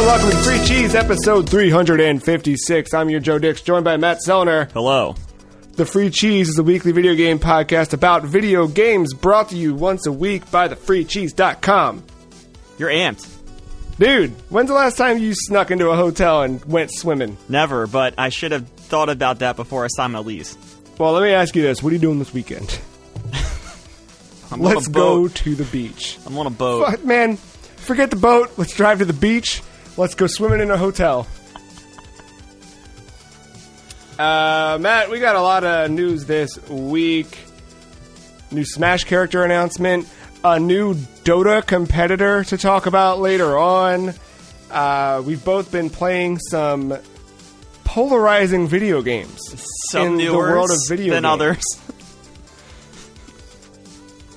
welcome to Free Cheese, episode 356. I'm your Joe Dix, joined by Matt Sellner. Hello. The Free Cheese is a weekly video game podcast about video games brought to you once a week by thefreecheese.com. You're amped. Dude, when's the last time you snuck into a hotel and went swimming? Never, but I should have thought about that before I signed my lease. Well, let me ask you this. What are you doing this weekend? Let's go to the beach. I'm on a boat. Man, forget the boat. Let's drive to the beach. Let's go swimming in a hotel. Matt, we got a lot of news this week. New Smash character announcement. A new Dota competitor to talk about later on. We've both been playing some polarizing video games. Some in the world of video than games. others.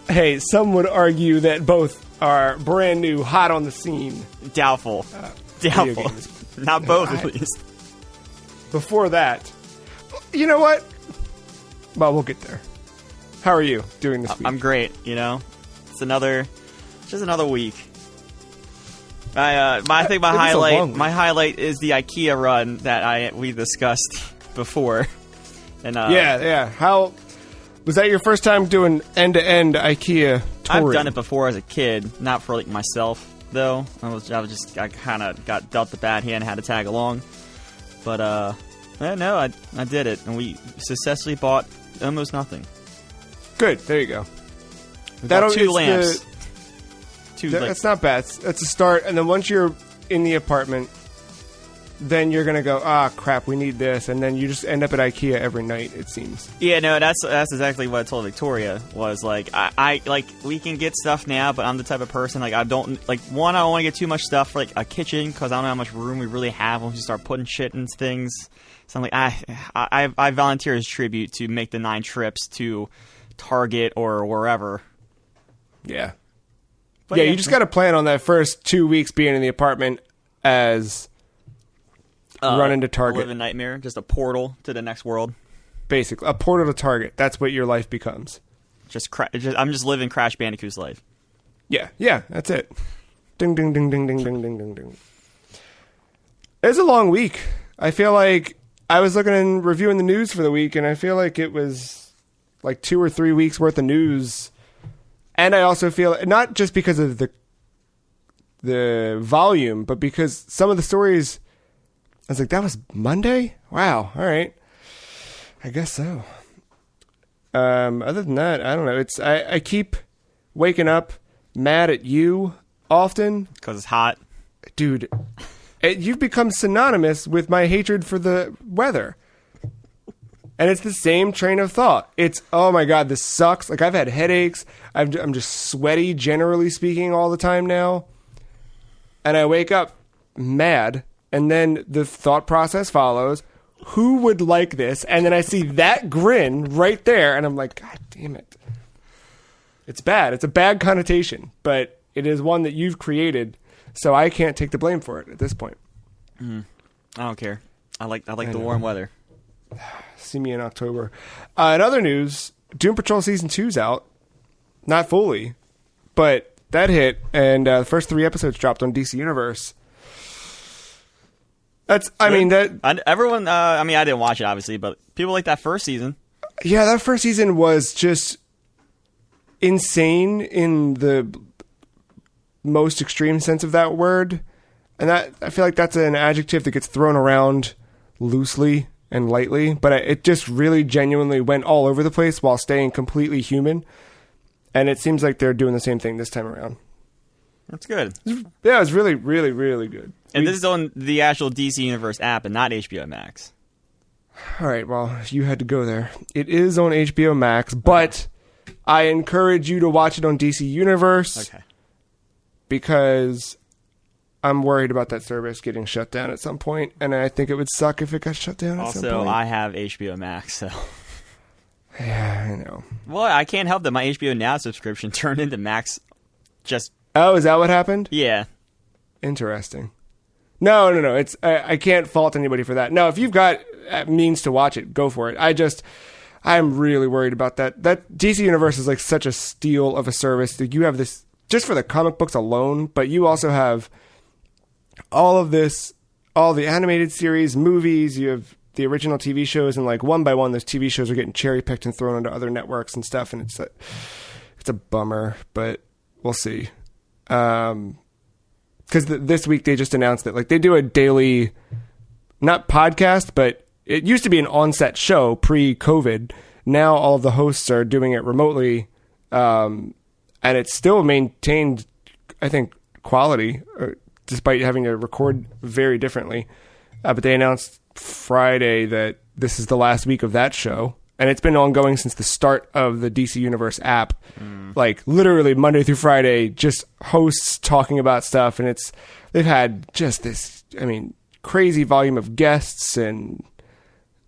Hey, some would argue that both are brand new, hot on the scene. Doubtful. Doubtful. Not both, at least. Before that, you know what? Well, we'll get there. How are you doing this week? I'm great, you know? It's just another week. I think my highlight is the IKEA run that we discussed before. And yeah. How was that your first time doing end-to-end IKEA touring? I've done it before as a kid, not for like myself though. I kind of got dealt the bad hand, had to tag along. But no, I did it, and we successfully bought almost nothing. Good, there you go. We bought 2 lamps. That's not bad. That's a start, and then once you're in the apartment, then you're gonna go, crap, we need this, and then you just end up at IKEA every night. It seems. Yeah, no, that's exactly what I told Victoria. Was like, I like we can get stuff now, but I'm the type of person like I don't I don't want to get too much stuff for like a kitchen because I don't know how much room we really have once you start putting shit in things. So I'm like, I volunteer as tribute to make the 9 trips to Target or wherever. Yeah. But you just got to plan on that first 2 weeks being in the apartment as run into Target. Live a nightmare, just a portal to the next world. Basically, a portal to Target. That's what your life becomes. I'm just living Crash Bandicoot's life. Yeah, that's it. Ding, ding, ding, ding, ding, ding, ding, ding, ding. It's a long week. I feel like I was looking and reviewing the news for the week, and I feel like it was like 2 or 3 weeks worth of news. And I also feel, not just because of the volume, but because some of the stories, I was like, that was Monday? Wow, all right. I guess so. Other than that, I don't know. I keep waking up mad at you often. Because it's hot. Dude, you've become synonymous with my hatred for the weather. And it's the same train of thought. It's, oh my God, this sucks. Like, I've had headaches. I'm just sweaty, generally speaking, all the time now. And I wake up mad. And then the thought process follows. Who would like this? And then I see that grin right there. And I'm like, God damn it. It's bad. It's a bad connotation. But it is one that you've created. So I can't take the blame for it at this point. I don't care. I like the warm weather. See me in October. In other news, Doom Patrol Season 2's out. Not fully, but that hit, and the first 3 episodes dropped on DC Universe. I didn't watch it, obviously, but people like that first season. Yeah, that first season was just insane in the most extreme sense of that word. And that I feel like that's an adjective that gets thrown around loosely and lightly, but it just really genuinely went all over the place while staying completely human. And it seems like they're doing the same thing this time around. That's good. Yeah, it was really, really, really good. And this is on the actual DC Universe app and not HBO Max. All right, well, you had to go there. It is on HBO Max, but I encourage you to watch it on DC Universe. Okay. Because I'm worried about that service getting shut down at some point, and I think it would suck if it got shut down at some point. Also, I have HBO Max, so... Yeah, I know. Well, I can't help that my HBO Now subscription turned into Max just... Oh, is that what happened? Yeah. Interesting. No. It's I can't fault anybody for that. No, if you've got means to watch it, go for it. I'm really worried about that. That DC Universe is like such a steal of a service that you have this just for the comic books alone, but you also have all of this, all the animated series, movies, you have the original TV shows, and like one by one, those TV shows are getting cherry picked and thrown onto other networks and stuff, and it's a bummer, but we'll see. Because this week they just announced that like they do a daily, not podcast, but it used to be an on-set show pre-COVID. Now all of the hosts are doing it remotely, and it's still maintained, I think, quality, despite having to record very differently. But they announced Friday that this is the last week of that show, and it's been ongoing since the start of the DC Universe app. Like literally Monday through Friday, just hosts talking about stuff, and they've had just this, I mean, crazy volume of guests, and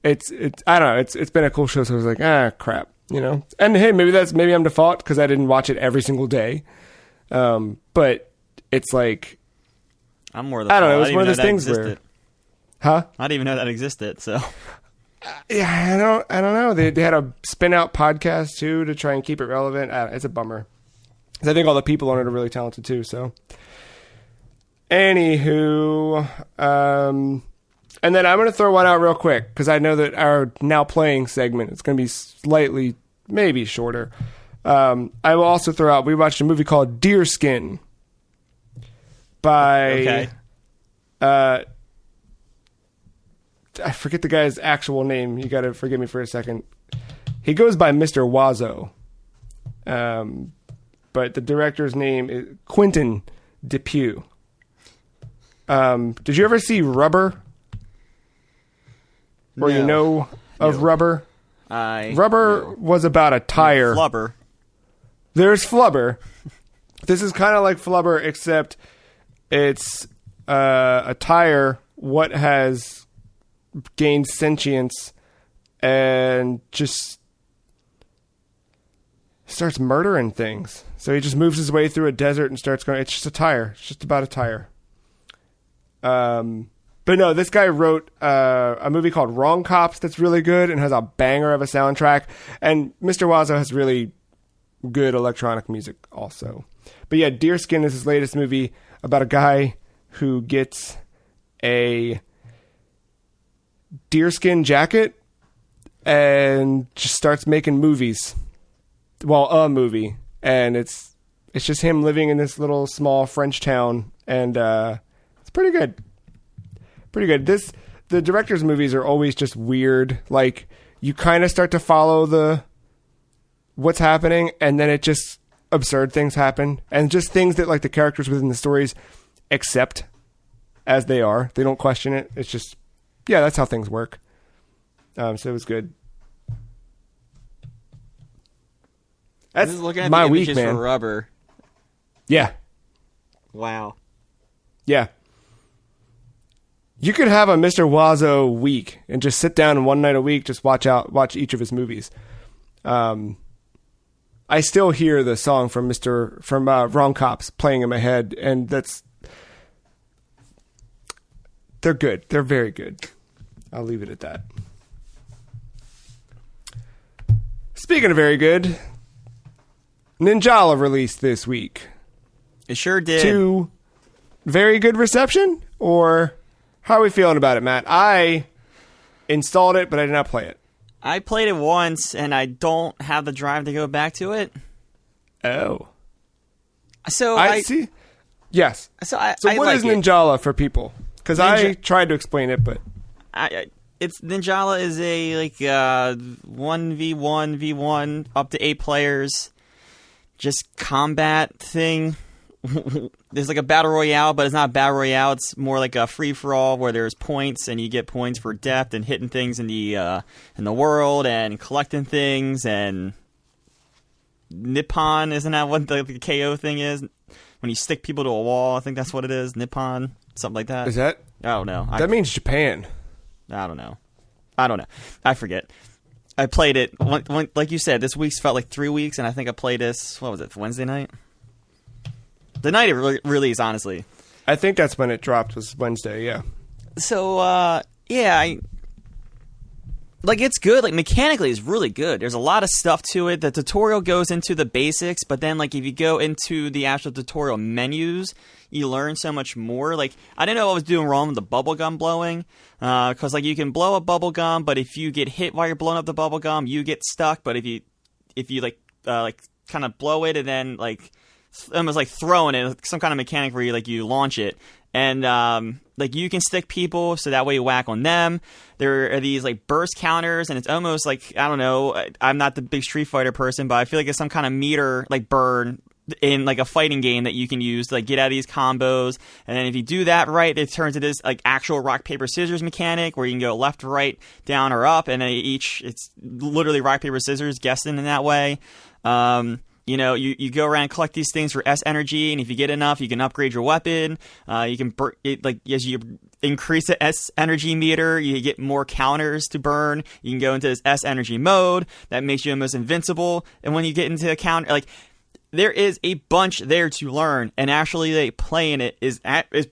it's I don't know, it's been a cool show. So I was like, crap, you know. And hey, maybe I'm default because I didn't watch it every single day. But it's like, I'm more. I don't know. It was one of those things where, I didn't even know that existed. So yeah, I don't know. They had a spin out podcast too to try and keep it relevant. It's a bummer. 'Cause I think all the people on it are really talented too. So, anywho, and then I'm going to throw one out real quick because I know that our now playing segment is going to be slightly, maybe shorter. I will also throw out, we watched a movie called Deerskin by, I forget the guy's actual name. You got to forgive me for a second. He goes by Mr. Wazo. But the director's name is Quentin Depew. Did you ever see Rubber? Or you know of Rubber? Rubber was about a tire. Flubber. There's Flubber. This is kind of like Flubber, except it's a tire what has gained sentience and just starts murdering things. So he just moves his way through a desert and starts going. It's just a tire. It's just about a tire. But no, this guy wrote a movie called Wrong Cops that's really good and has a banger of a soundtrack. And Mr. Wazo has really good electronic music also. But yeah, Deerskin is his latest movie about a guy who gets a deerskin jacket and just starts making movies. Well, a movie. And it's just him living in this little small French town, and it's pretty good. Pretty good. The director's movies are always just weird. Like, you kind of start to follow what's happening, and then it just absurd things happen, and just things that like the characters within the stories accept as they are. They don't question it. It's just, yeah, that's how things work. So it was good. That's looking at my the week, images man. for Rubber. Yeah. Wow. Yeah. You could have a Mr. Wazo week and just sit down and one night a week, just watch each of his movies. I still hear the song from Wrong Cops playing in my head, and they're good. They're very good. I'll leave it at that. Speaking of very good, Ninjala released this week. It sure did. To very good reception, or how are we feeling about it, Matt? I installed it, but I did not play it. I played it once, and I don't have the drive to go back to it. Oh. So I see. Yes. So what is Ninjala for people? Because I tried to explain it, but it's Ninjala is a like 1v1 up to 8 players, just combat thing. There's like a battle royale, but it's not battle royale. It's more like a free for all where there's points, and you get points for depth and hitting things in the world and collecting things. And Nippon, isn't that what the KO thing is? When you stick people to a wall, I think that's what it is. Nippon, something like that. Is that? I don't know. That means Japan. I don't know. I forget. I played it, like you said, this week's felt like 3 weeks, and I think I played this, what was it, Wednesday night? The night it released, honestly. I think that's when it dropped, was Wednesday, yeah. So, yeah, like, it's good. Like, mechanically, it's really good. There's a lot of stuff to it. The tutorial goes into the basics, but then, like, if you go into the actual tutorial menus, you learn so much more. Like, I didn't know what I was doing wrong with the bubblegum blowing, because, like, you can blow a bubblegum, but if you get hit while you're blowing up the bubblegum, you get stuck. But if you kind of blow it and then, like, almost like throwing it, some kind of mechanic where you, like, you launch it. And, like, you can stick people, so that way you whack on them. There are these, like, burst counters, and it's almost like, I don't know, I'm not the big Street Fighter person, but I feel like it's some kind of meter, like, burn in, like, a fighting game that you can use to, like, get out of these combos. And then if you do that right, it turns into this, like, actual rock, paper, scissors mechanic where you can go left, right, down, or up, and then it's literally rock, paper, scissors, guessing in that way. You know, you go around and collect these things for S energy, and if you get enough, you can upgrade your weapon. You can like, as you increase the S energy meter, you get more counters to burn. You can go into this S energy mode that makes you almost invincible. And when you get into a counter, like, there is a bunch there to learn, and actually, like, playing it is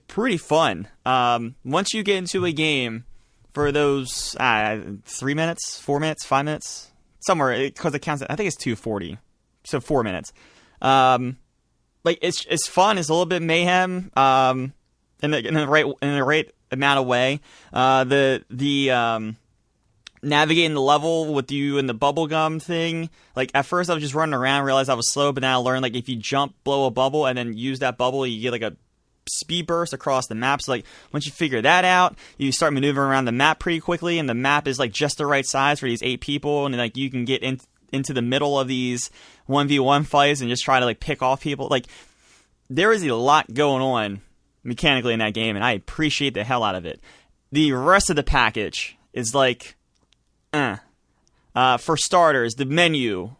pretty fun. Once you get into a game for those 3 minutes, 4 minutes, 5 minutes, somewhere, because it counts. I think it's 240. So 4 minutes. Like, it's fun. It's a little bit mayhem. In the right amount of way. The navigating the level with you and the bubblegum thing. Like, at first I was just running around, realized I was slow, but then I learned, like, if you jump, blow a bubble, and then use that bubble, you get, like, a speed burst across the map. So, like, once you figure that out, you start maneuvering around the map pretty quickly, and the map is, like, just the right size for these 8 people, and, like, you can get into the middle of these 1v1 fights and just try to, like, pick off people. Like, there is a lot going on mechanically in that game, and I appreciate the hell out of it. The rest of the package is like, for starters, the menu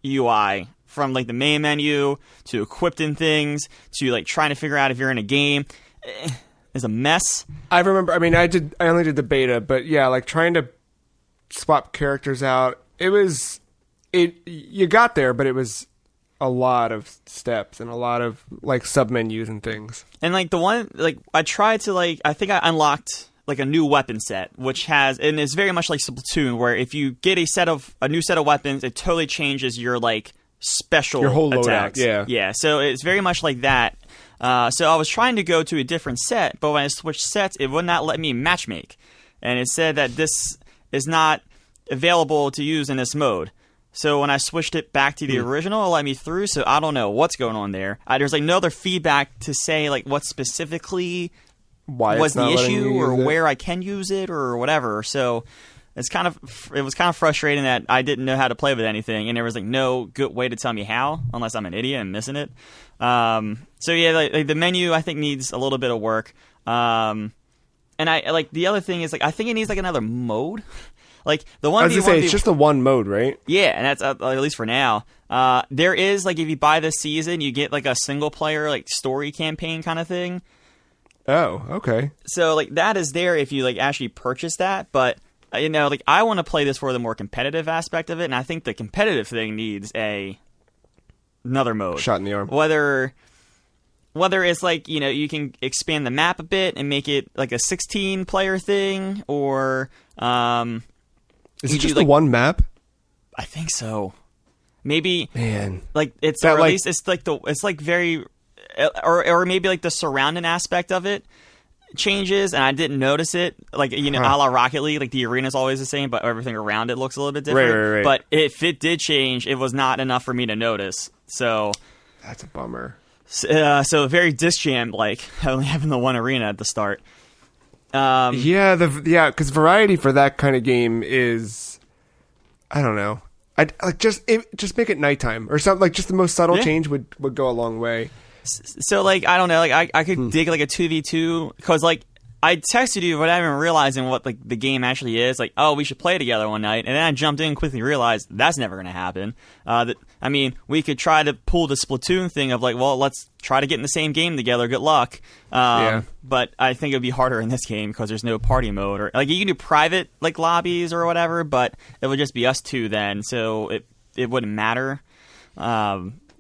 UI, from, like, the main menu to equipping things to, like, trying to figure out if you're in a game, is a mess. I remember, I mean, I only did the beta, but yeah, like, trying to swap characters out, you got there, but it was a lot of steps and a lot of, like, sub-menus and things. And, like, the one, like, I tried to, like, I think I unlocked, like, a new weapon set, which has, and it's very much like Splatoon, where if you get a new set of weapons, it totally changes your, like, special your whole attacks. Loadout, Yeah, so it's very much like that. So I was trying to go to a different set, but when I switched sets, it would not let me matchmake. And it said that this is not available to use in this mode. So when I switched it back to the original, it let me through, so I don't know what's going on there. There's, like, no other feedback to say, like, what specifically was the issue or where I can use it or whatever. So it was kind of frustrating that I didn't know how to play with anything, and there was, like, no good way to tell me how, unless I'm an idiot and missing it. So yeah, like, the menu, I think, needs a little bit of work. And I, like, the other thing is, like, I think it needs, like, another mode. Like, the one, I was gonna say, it's just the one mode, right? Yeah, and that's at least for now. There is, like, if you buy this season, you get, like, a single player, like, story campaign kind of thing. Oh, okay. So, like, that is there if you, like, actually purchase that. But, you know, like, I want to play this for the more competitive aspect of it, and I think the competitive thing needs another mode. Shot in the arm. Whether it's, like, you know, you can expand the map a bit and make it, like, a 16-player thing, or is it just the one map? I think so. Maybe, man, like, it's, that, or at like, least it's like it's like very, or maybe, like, the surrounding aspect of it changes, and I didn't notice it. Like, you know, a la Rocket League, like, the arena's always the same, but everything around it looks a little bit different. Right. But if it did change, it was not enough for me to notice. So that's a bummer. So very disc jam, like, only having the one arena at the start. Because variety for that kind of game is, I don't know. I'd like just make it nighttime or something. Like, just the most subtle change would go a long way. So, like, I don't know. Like, I could dig, like, a 2v2, because, like, I texted you without even realizing what, like, the game actually is. Like, oh, we should play together one night. And then I jumped in and quickly realized that's never going to happen. I mean, we could try to pull the Splatoon thing of, like, well, let's try to get in the same game together. Good luck. But I think it would be harder in this game because there's no party mode. Or, like, you can do private, like, lobbies or whatever, but it would just be us two then. So it wouldn't matter.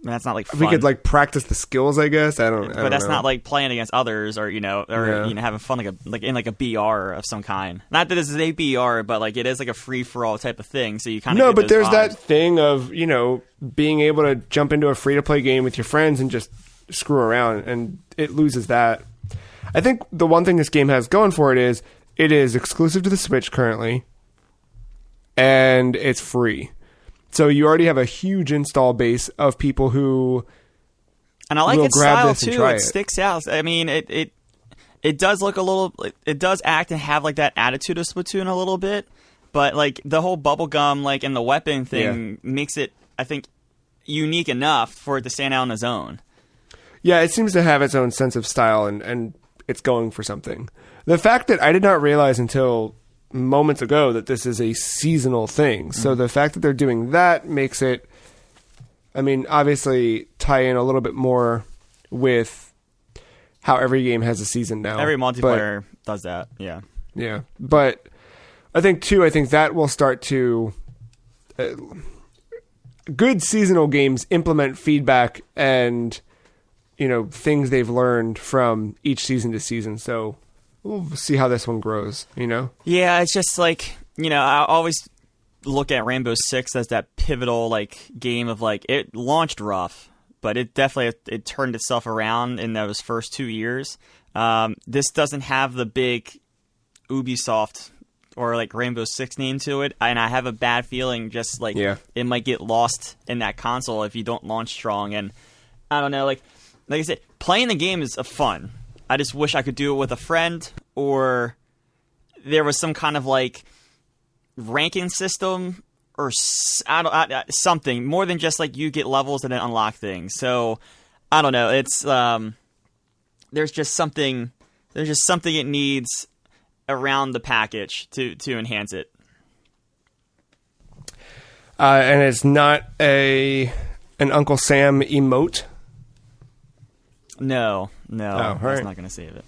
that's not like fun. We could like practice the skills, I guess. I don't But that's know. not like playing against others, or having fun like in like a BR of some kind. Not that this is a BR, but like it is like a free for all type of thing. So you kind of but there's that thing of being able to jump into a free to play game with your friends and just screw around, and it loses that. I think the one thing this game has going for it is exclusive to the Switch currently, and it's free. So you already have a huge install base of people who and I like will its grab style this and too. try It sticks out. I mean, it does look a little. It does act and have like that attitude of Splatoon a little bit, but like the whole bubblegum like and the weapon thing makes it, I think, unique enough for it to stand out on its own. Yeah, it seems to have its own sense of style, and it's going for something. The fact that I did not realize until moments ago that this is a seasonal thing. So the fact that they're doing that makes it, I mean, obviously tie in a little bit more with how every game has a season now. Every multiplayer does that, yeah. Yeah, but I think that will start to... good seasonal games implement feedback and, things they've learned from each season to season. So we'll see how this one grows, Yeah, it's just like, I always look at Rainbow Six as that pivotal like game of like, it launched rough, but it definitely turned itself around in those first 2 years. This doesn't have the big Ubisoft or like Rainbow Six name to it, and I have a bad feeling just like it might get lost in that console if you don't launch strong. And I don't know, like I said, playing the game is fun. I just wish I could do it with a friend, or there was some kind of like ranking system or something more than just like you get levels and then unlock things. So I don't know. It's there's just something it needs around the package to enhance it. And it's not an Uncle Sam emote. No, that's right. not going to save it.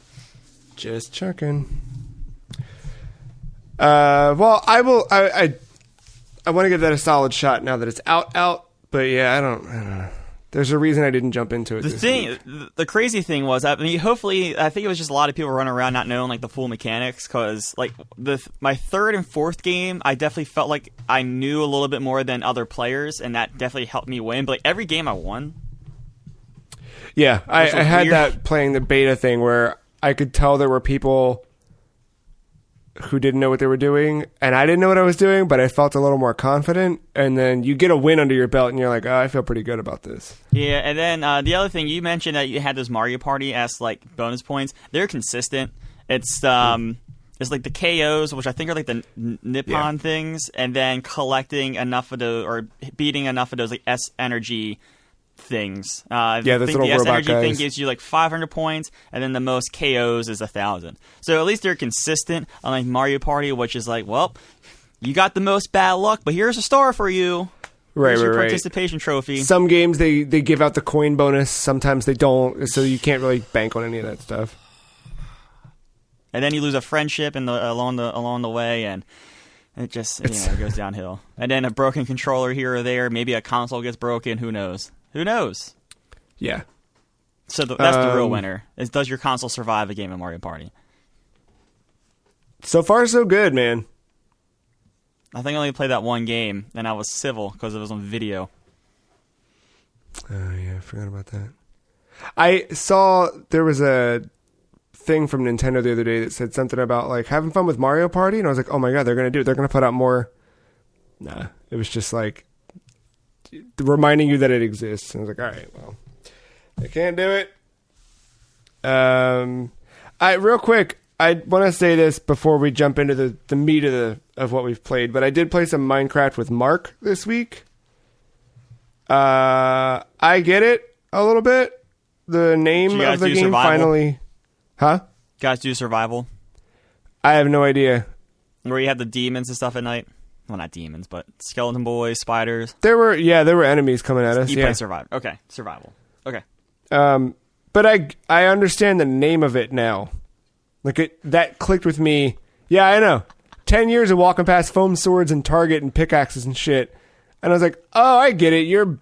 Just checking. Well, I will. I want to give that a solid shot now that it's out. But yeah, I don't know. There's a reason I didn't jump into it. The crazy thing was, I mean, hopefully, I think it was just a lot of people running around not knowing like the full mechanics. Because like my third and fourth game, I definitely felt like I knew a little bit more than other players, and that definitely helped me win. But like every game I won. Yeah, I had that playing the beta thing where I could tell there were people who didn't know what they were doing, and I didn't know what I was doing, but I felt a little more confident. And then you get a win under your belt, and you're like, oh, I feel pretty good about this. Yeah, and then the other thing, you mentioned that you had those Mario Party as like bonus points. They're consistent. It's like the KOs, which I think are like the Nippon things, and then collecting enough of or beating enough of those like S energy things. Those little the S robot energy guys. thing gives you like 500 points, and then the most KOs is 1,000. So at least they're consistent. Unlike Mario Party, which is like, well, you got the most bad luck, but here's a star for you. Here's your participation trophy. Some games they give out the coin bonus. Sometimes they don't, so you can't really bank on any of that stuff. And then you lose a friendship along the way, and it just it goes downhill. And then a broken controller here or there. Maybe a console gets broken. Who knows? Yeah. So that's the real winner. Is does your console survive a game of Mario Party? So far, so good, man. I think I only played that one game, and I was civil because it was on video. Oh, yeah, I forgot about that. I saw there was a thing from Nintendo the other day that said something about like having fun with Mario Party, and I was like, oh my god, they're going to do it. They're going to put out more. Nah, it was just like reminding you that it exists. And I was like, all right, well, they can't do it. Real quick, I want to say this before we jump into the meat of what we've played, but I did play some Minecraft with Mark this week. I get it a little bit. The name of the game finally... Huh? Guys do survival? I have no idea. Where you have the demons and stuff at night? Well, not demons, but skeleton boys, spiders. There were enemies coming at us. You play survival. Okay, survival. Okay. But I understand the name of it now. Like that clicked with me. Yeah, I know. 10 years of walking past foam swords and Target and pickaxes and shit. And I was like, oh, I get it. You're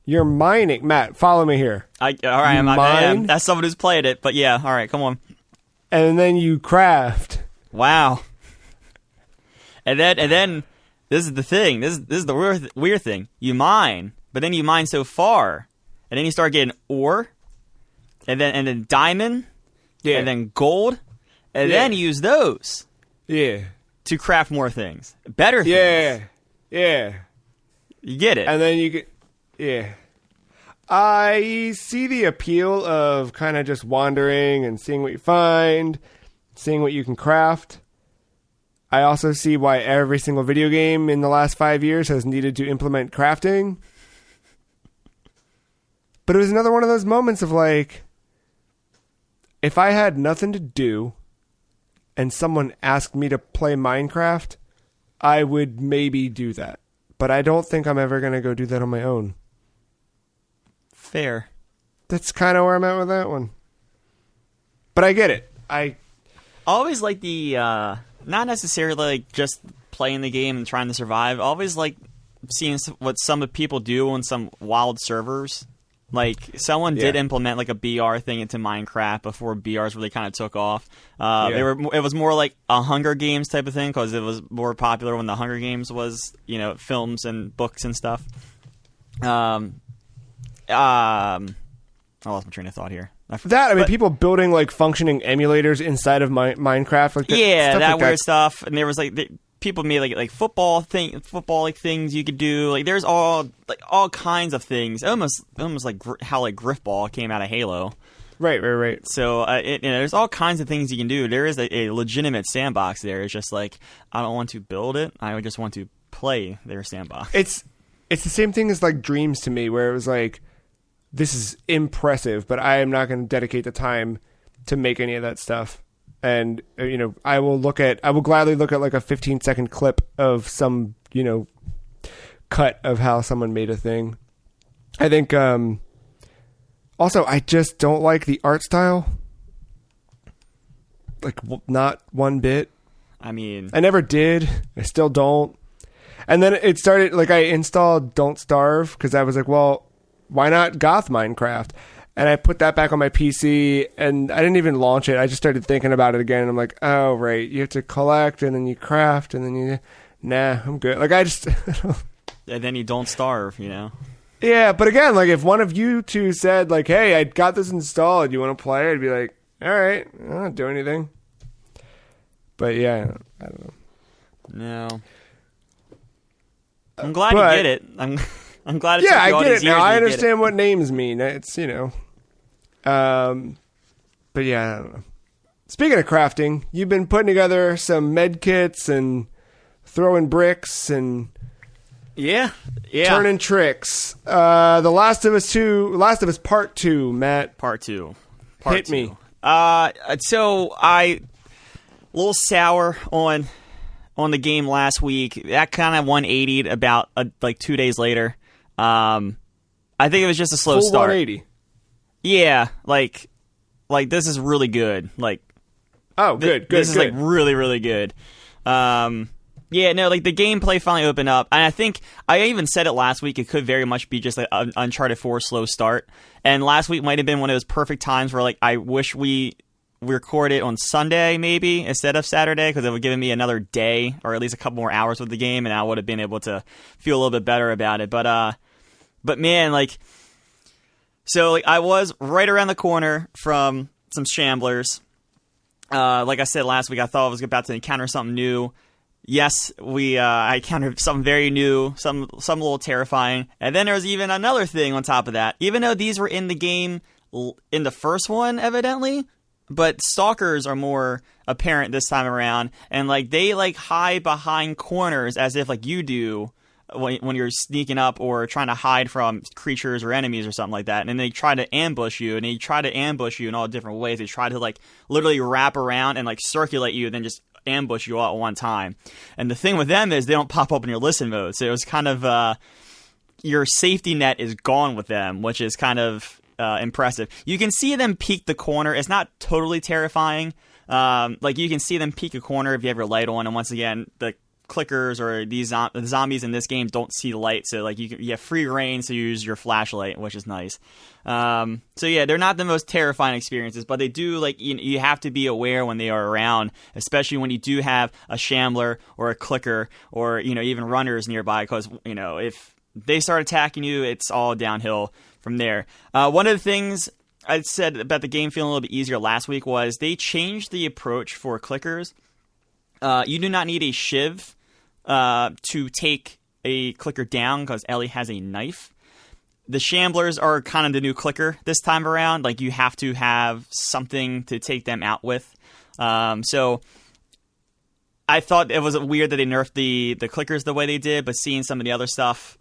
You're mining. Matt, follow me here. All right, I am. That's someone who's played it, but yeah, all right, come on. And then you craft. Wow. And then this is the thing. This is the weird thing. You mine, but then you mine so far, and then you start getting ore, and then diamond, and then gold, and then you use those. Yeah. To craft more things. Better things. Yeah. You get it. And then you get... Yeah. I see the appeal of kind of just wandering and seeing what you find, seeing what you can craft. I also see why every single video game in the last 5 years has needed to implement crafting. But it was another one of those moments of like, if I had nothing to do and someone asked me to play Minecraft, I would maybe do that. But I don't think I'm ever going to go do that on my own. Fair. That's kind of where I'm at with that one. But I get it. I always like the, not necessarily like just playing the game and trying to survive. I always like seeing what some of the people do on some wild servers. Like, someone did implement, like, a BR thing into Minecraft before BRs really kind of took off. It was more like a Hunger Games type of thing, because it was more popular when the Hunger Games was, films and books and stuff. I lost my train of thought here. People building, like, functioning emulators inside of Minecraft. Like that weird stuff. And there was, like... People made like football things you could do. Like there's all kinds of things. Almost like how like Griffball came out of Halo. Right. So there's all kinds of things you can do. There is a legitimate sandbox there. It's just like I don't want to build it. I just want to play their sandbox. It's the same thing as like Dreams to me, where it was like, this is impressive, but I am not going to dedicate the time to make any of that stuff. And, I will gladly look at like a 15-second clip of some, cut of how someone made a thing. I think, also, I just don't like the art style. Like, not one bit. I mean... I never did. I still don't. And then it started, like, I installed Don't Starve, because I was like, well, why not Goth Minecraft? And I put that back on my PC, and I didn't even launch it. I just started thinking about it again, and I'm like, oh, right. You have to collect, and then you craft, and then you... Nah, I'm good. Like, I just... And then you don't starve, Yeah, but again, like, if one of you two said, like, hey, I got this installed, you want to play? I'd be like, all right, I don't do anything. But, yeah, I don't know. No. I'm glad you get it. I'm glad it's I get it now. I understand what names mean. It's, but yeah, I don't know. Speaking of crafting, you've been putting together some med kits and throwing bricks and turning tricks. The Last of Us Part 2, Matt. Part 2. Hit me. So I a little sour on the game last week. That kind of 180'd about like 2 days later. I think it was just a slow Full start. 180. Yeah, like this is really good. Like, oh, good. This is like really, really good. Like the gameplay finally opened up, and I think I even said it last week. It could very much be just an Uncharted 4 slow start, and last week might have been one of those perfect times where like I wish we recorded on Sunday maybe instead of Saturday, because it would have given me another day or at least a couple more hours with the game, and I would have been able to feel a little bit better about it. But man, like. So, like, I was right around the corner from some shamblers. Like I said last week, I thought I was about to encounter something new. Yes, I encountered something very new, some a little terrifying. And then there was even another thing on top of that. Even though these were in the game in the first one, evidently, but stalkers are more apparent this time around. And, like, they, like, hide behind corners as if, like, you do when you're sneaking up or trying to hide from creatures or enemies or something like that. And then they try to ambush you, and they try to ambush you in all different ways. They try to, like, literally wrap around and, like, circulate you and then just ambush you all at one time. And the thing with them is they don't pop up in your listen mode. So it was kind of your safety net is gone with them, which is kind of impressive. You can see them peek the corner. It's not totally terrifying. Like, you can see them peek a corner if you have your light on. And once again, the clickers or these the zombies in this game don't see light, so like you have free reign to use your flashlight, which is nice. So yeah, they're not the most terrifying experiences, but they do, like, you have to be aware when they are around, especially when you do have a shambler or a clicker or even runners nearby, because if they start attacking you, it's all downhill from there. One of the things I said about the game feeling a little bit easier last week was they changed the approach for clickers. You do not need a shiv to take a clicker down because Ellie has a knife. The shamblers are kind of the new clicker this time around. Like, you have to have something to take them out with. So I thought it was weird that they nerfed the clickers the way they did, but seeing some of the other stuff,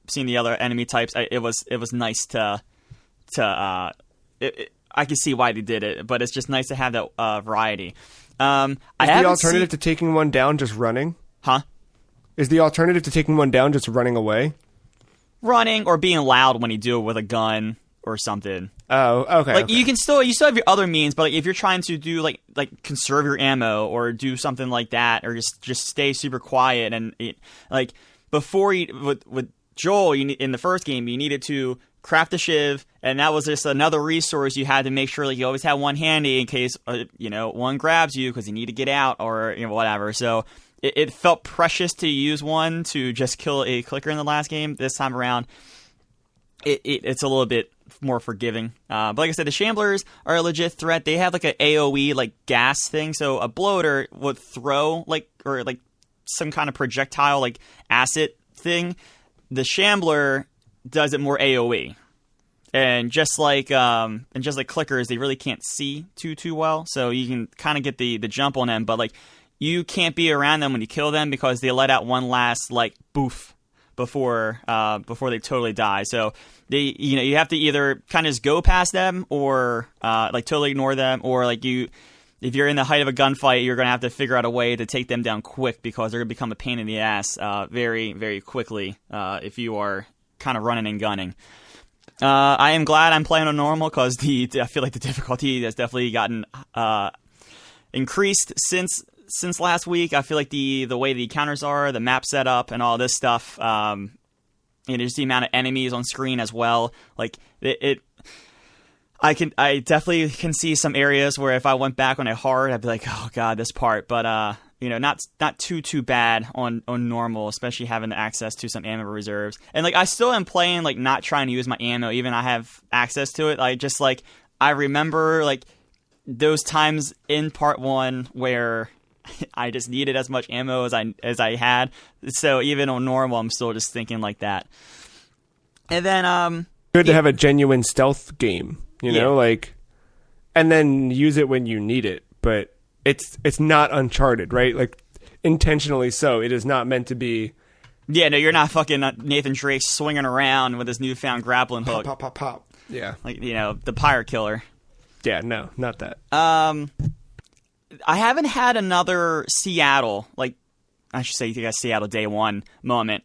seeing the other enemy types, it was nice to I can see why they did it, but it's just nice to have that variety. Is the alternative to taking one down just running? Huh? Is the alternative to taking one down just running away? Running or being loud when you do it with a gun or something. Oh, okay. Like, okay. you still have your other means, but like, if you're trying to do like conserve your ammo or do something like that, or just stay super quiet and like before with Joel, in the first game, you needed to craft a shiv, and that was just another resource you had to make sure, like, you always had one handy in case one grabs you because you need to get out or whatever. So it felt precious to use one to just kill a clicker in the last game. This time around, it's a little bit more forgiving. But like I said, the shamblers are a legit threat. They have like an AoE like gas thing, so a bloater would throw or some kind of projectile like acid thing. The shambler does it more AoE, and just like clickers, they really can't see too well, so you can kind of get the jump on them, but like, you can't be around them when you kill them because they let out one last like boof before they totally die. So they you have to either kind of just go past them or like totally ignore them, or like if you're in the height of a gunfight, you're gonna have to figure out a way to take them down quick because they're gonna become a pain in the ass very, very quickly if you are kind of running and gunning. I am glad I'm playing on normal because I feel like the difficulty has definitely gotten increased since last week. I feel like the way the encounters are, the map setup, and all this stuff, and just the amount of enemies on screen as well. Like I definitely can see some areas where if I went back on it hard, I'd be like, oh god, this part. But not too bad on normal, especially having access to some ammo reserves. And like, I still am playing like not trying to use my ammo, even I have access to it. I remember like those times in part 1 where I just needed as much ammo as I had. So even on normal, I'm still just thinking like that. And then good to have a genuine stealth game, like, and then use it when you need it, but it's not Uncharted, right? Like, intentionally so. It is not meant to be. Yeah, no, you're not fucking Nathan Drake swinging around with his newfound grappling hook. Pop, pop, pop, pop. Yeah. Like, the pirate killer. Yeah, no, not that. I haven't had another Seattle, like, I should say, you guys Seattle Day 1 moment,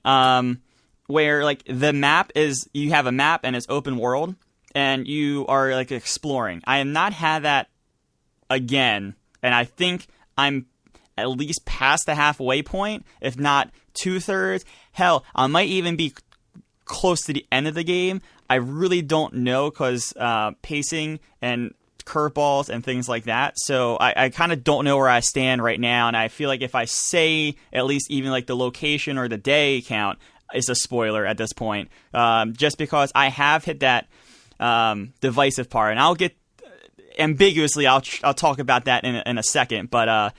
where, like, the map is, you have a map and it's open world, and you are, like, exploring. I have not had that again, and I think I'm at least past the halfway point, if not 2/3. Hell, I might even be close to the end of the game. I really don't know, because pacing and curveballs and things like that. So I kind of don't know where I stand right now, and I feel like if I say at least even like the location or the day count, it's a spoiler at this point. Just because I have hit that divisive part, and I'll get ambiguously. I'll talk about that in a second. But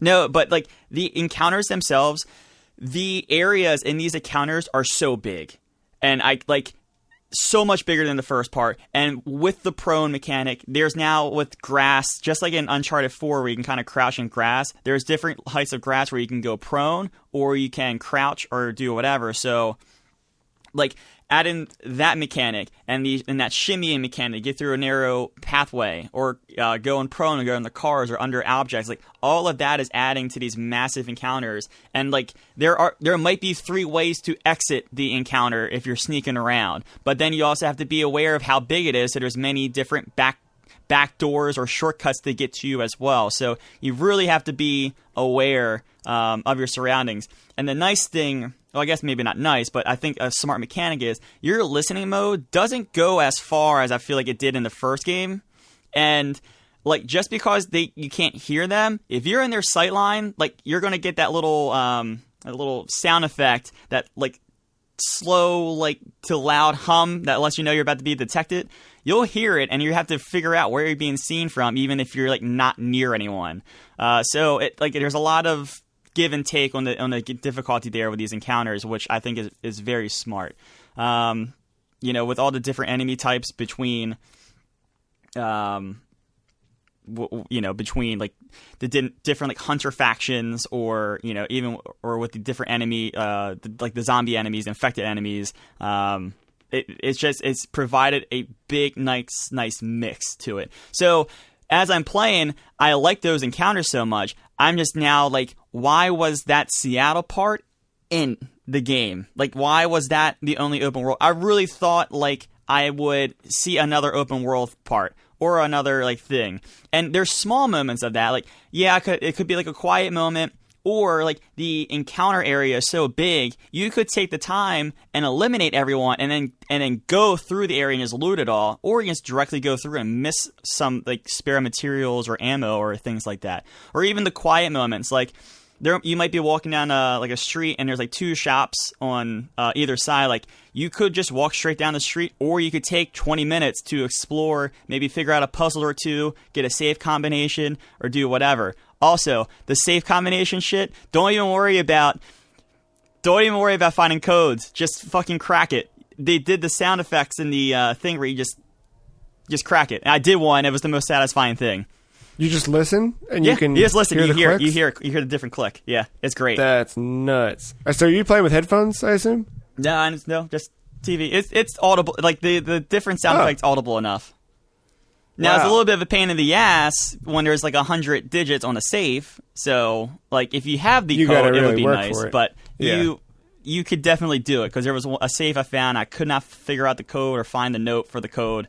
no, but like the encounters themselves, the areas in these encounters are so big, and I like. So much bigger than the first part. And with the prone mechanic, there's now with grass, just like in Uncharted 4 where you can kind of crouch in grass, there's different heights of grass where you can go prone or you can crouch or do whatever. So like, add in that mechanic and that shimmying mechanic, get through a narrow pathway, or going prone and go in the cars or under objects. Like, all of that is adding to these massive encounters. And like, there might be 3 ways to exit the encounter if you're sneaking around. But then you also have to be aware of how big it is. So there's many different back doors or shortcuts to get to you as well. So you really have to be aware of your surroundings. And the nice thing, well, I guess maybe not nice, but I think a smart mechanic is your listening mode doesn't go as far as I feel like it did in the first game. And like, just because you can't hear them, if you're in their sight line, like, you're going to get that little sound effect, that like slow, like, to loud hum that lets you know you're about to be detected. You'll hear it, and you have to figure out where you're being seen from, even if you're like not near anyone. So it, like, there's a lot of give and take on the difficulty there with these encounters, which I think is very smart. You know, with all the different enemy types between between like the different like hunter factions, or or with the different enemy, like the zombie enemies, infected enemies. It's provided a big nice mix to it. So as I'm playing, I like those encounters so much. I'm just now like, why was that Seattle part in the game? Like, why was that the only open world? I really thought like I would see another open world part or another like thing. And there's small moments of that. Like, yeah, it could be like a quiet moment, or like the encounter area is so big, you could take the time and eliminate everyone and then go through the area and just loot it all, or you can just directly go through and miss some like spare materials or ammo or things like that. Or even the quiet moments, like you might be walking down like a street and there's like two shops on either side. Like, you could just walk straight down the street, or you could take 20 minutes to explore, maybe figure out a puzzle or two, get a safe combination, or do whatever. Also, the safe combination shit, don't even worry about finding codes. Just fucking crack it. They did the sound effects in the thing where you just crack it. And I did one. It was the most satisfying thing. You just listen, and you can just listen. You hear clicks? the different click. Yeah, it's great. That's nuts. So are you playing with headphones, I assume? No, just TV. It's audible. Like the different sound effects audible enough. Now, It's a little bit of a pain in the ass when there's like 100 digits on a safe. So, like, if you have the code, it would be nice. But you could definitely do it, because there was a safe I found. I could not figure out the code or find the note for the code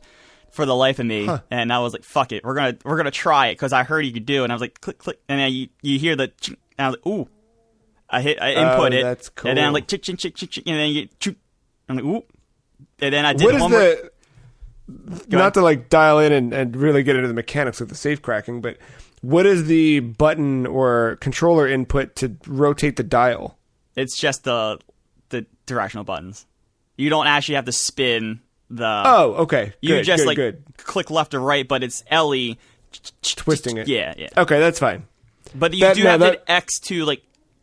for the life of me, and I was like, "Fuck it, we're gonna try it," because I heard you could do it. And I was like, "Click, click," and then you hear the, and I was like, "Ooh." I input it, that's cool. and then I'm like, chick, chick, chick, chick, chick, and then you get, I'm like, ooh, and then I did one more. Not to like dial in and really get into the mechanics of the safe cracking, but what is the button or controller input to rotate the dial? It's just the directional buttons. You don't actually have to spin the. Oh, okay. You just click left or right, but it's LE twisting it. Yeah. Okay, that's fine. But you do have the X to like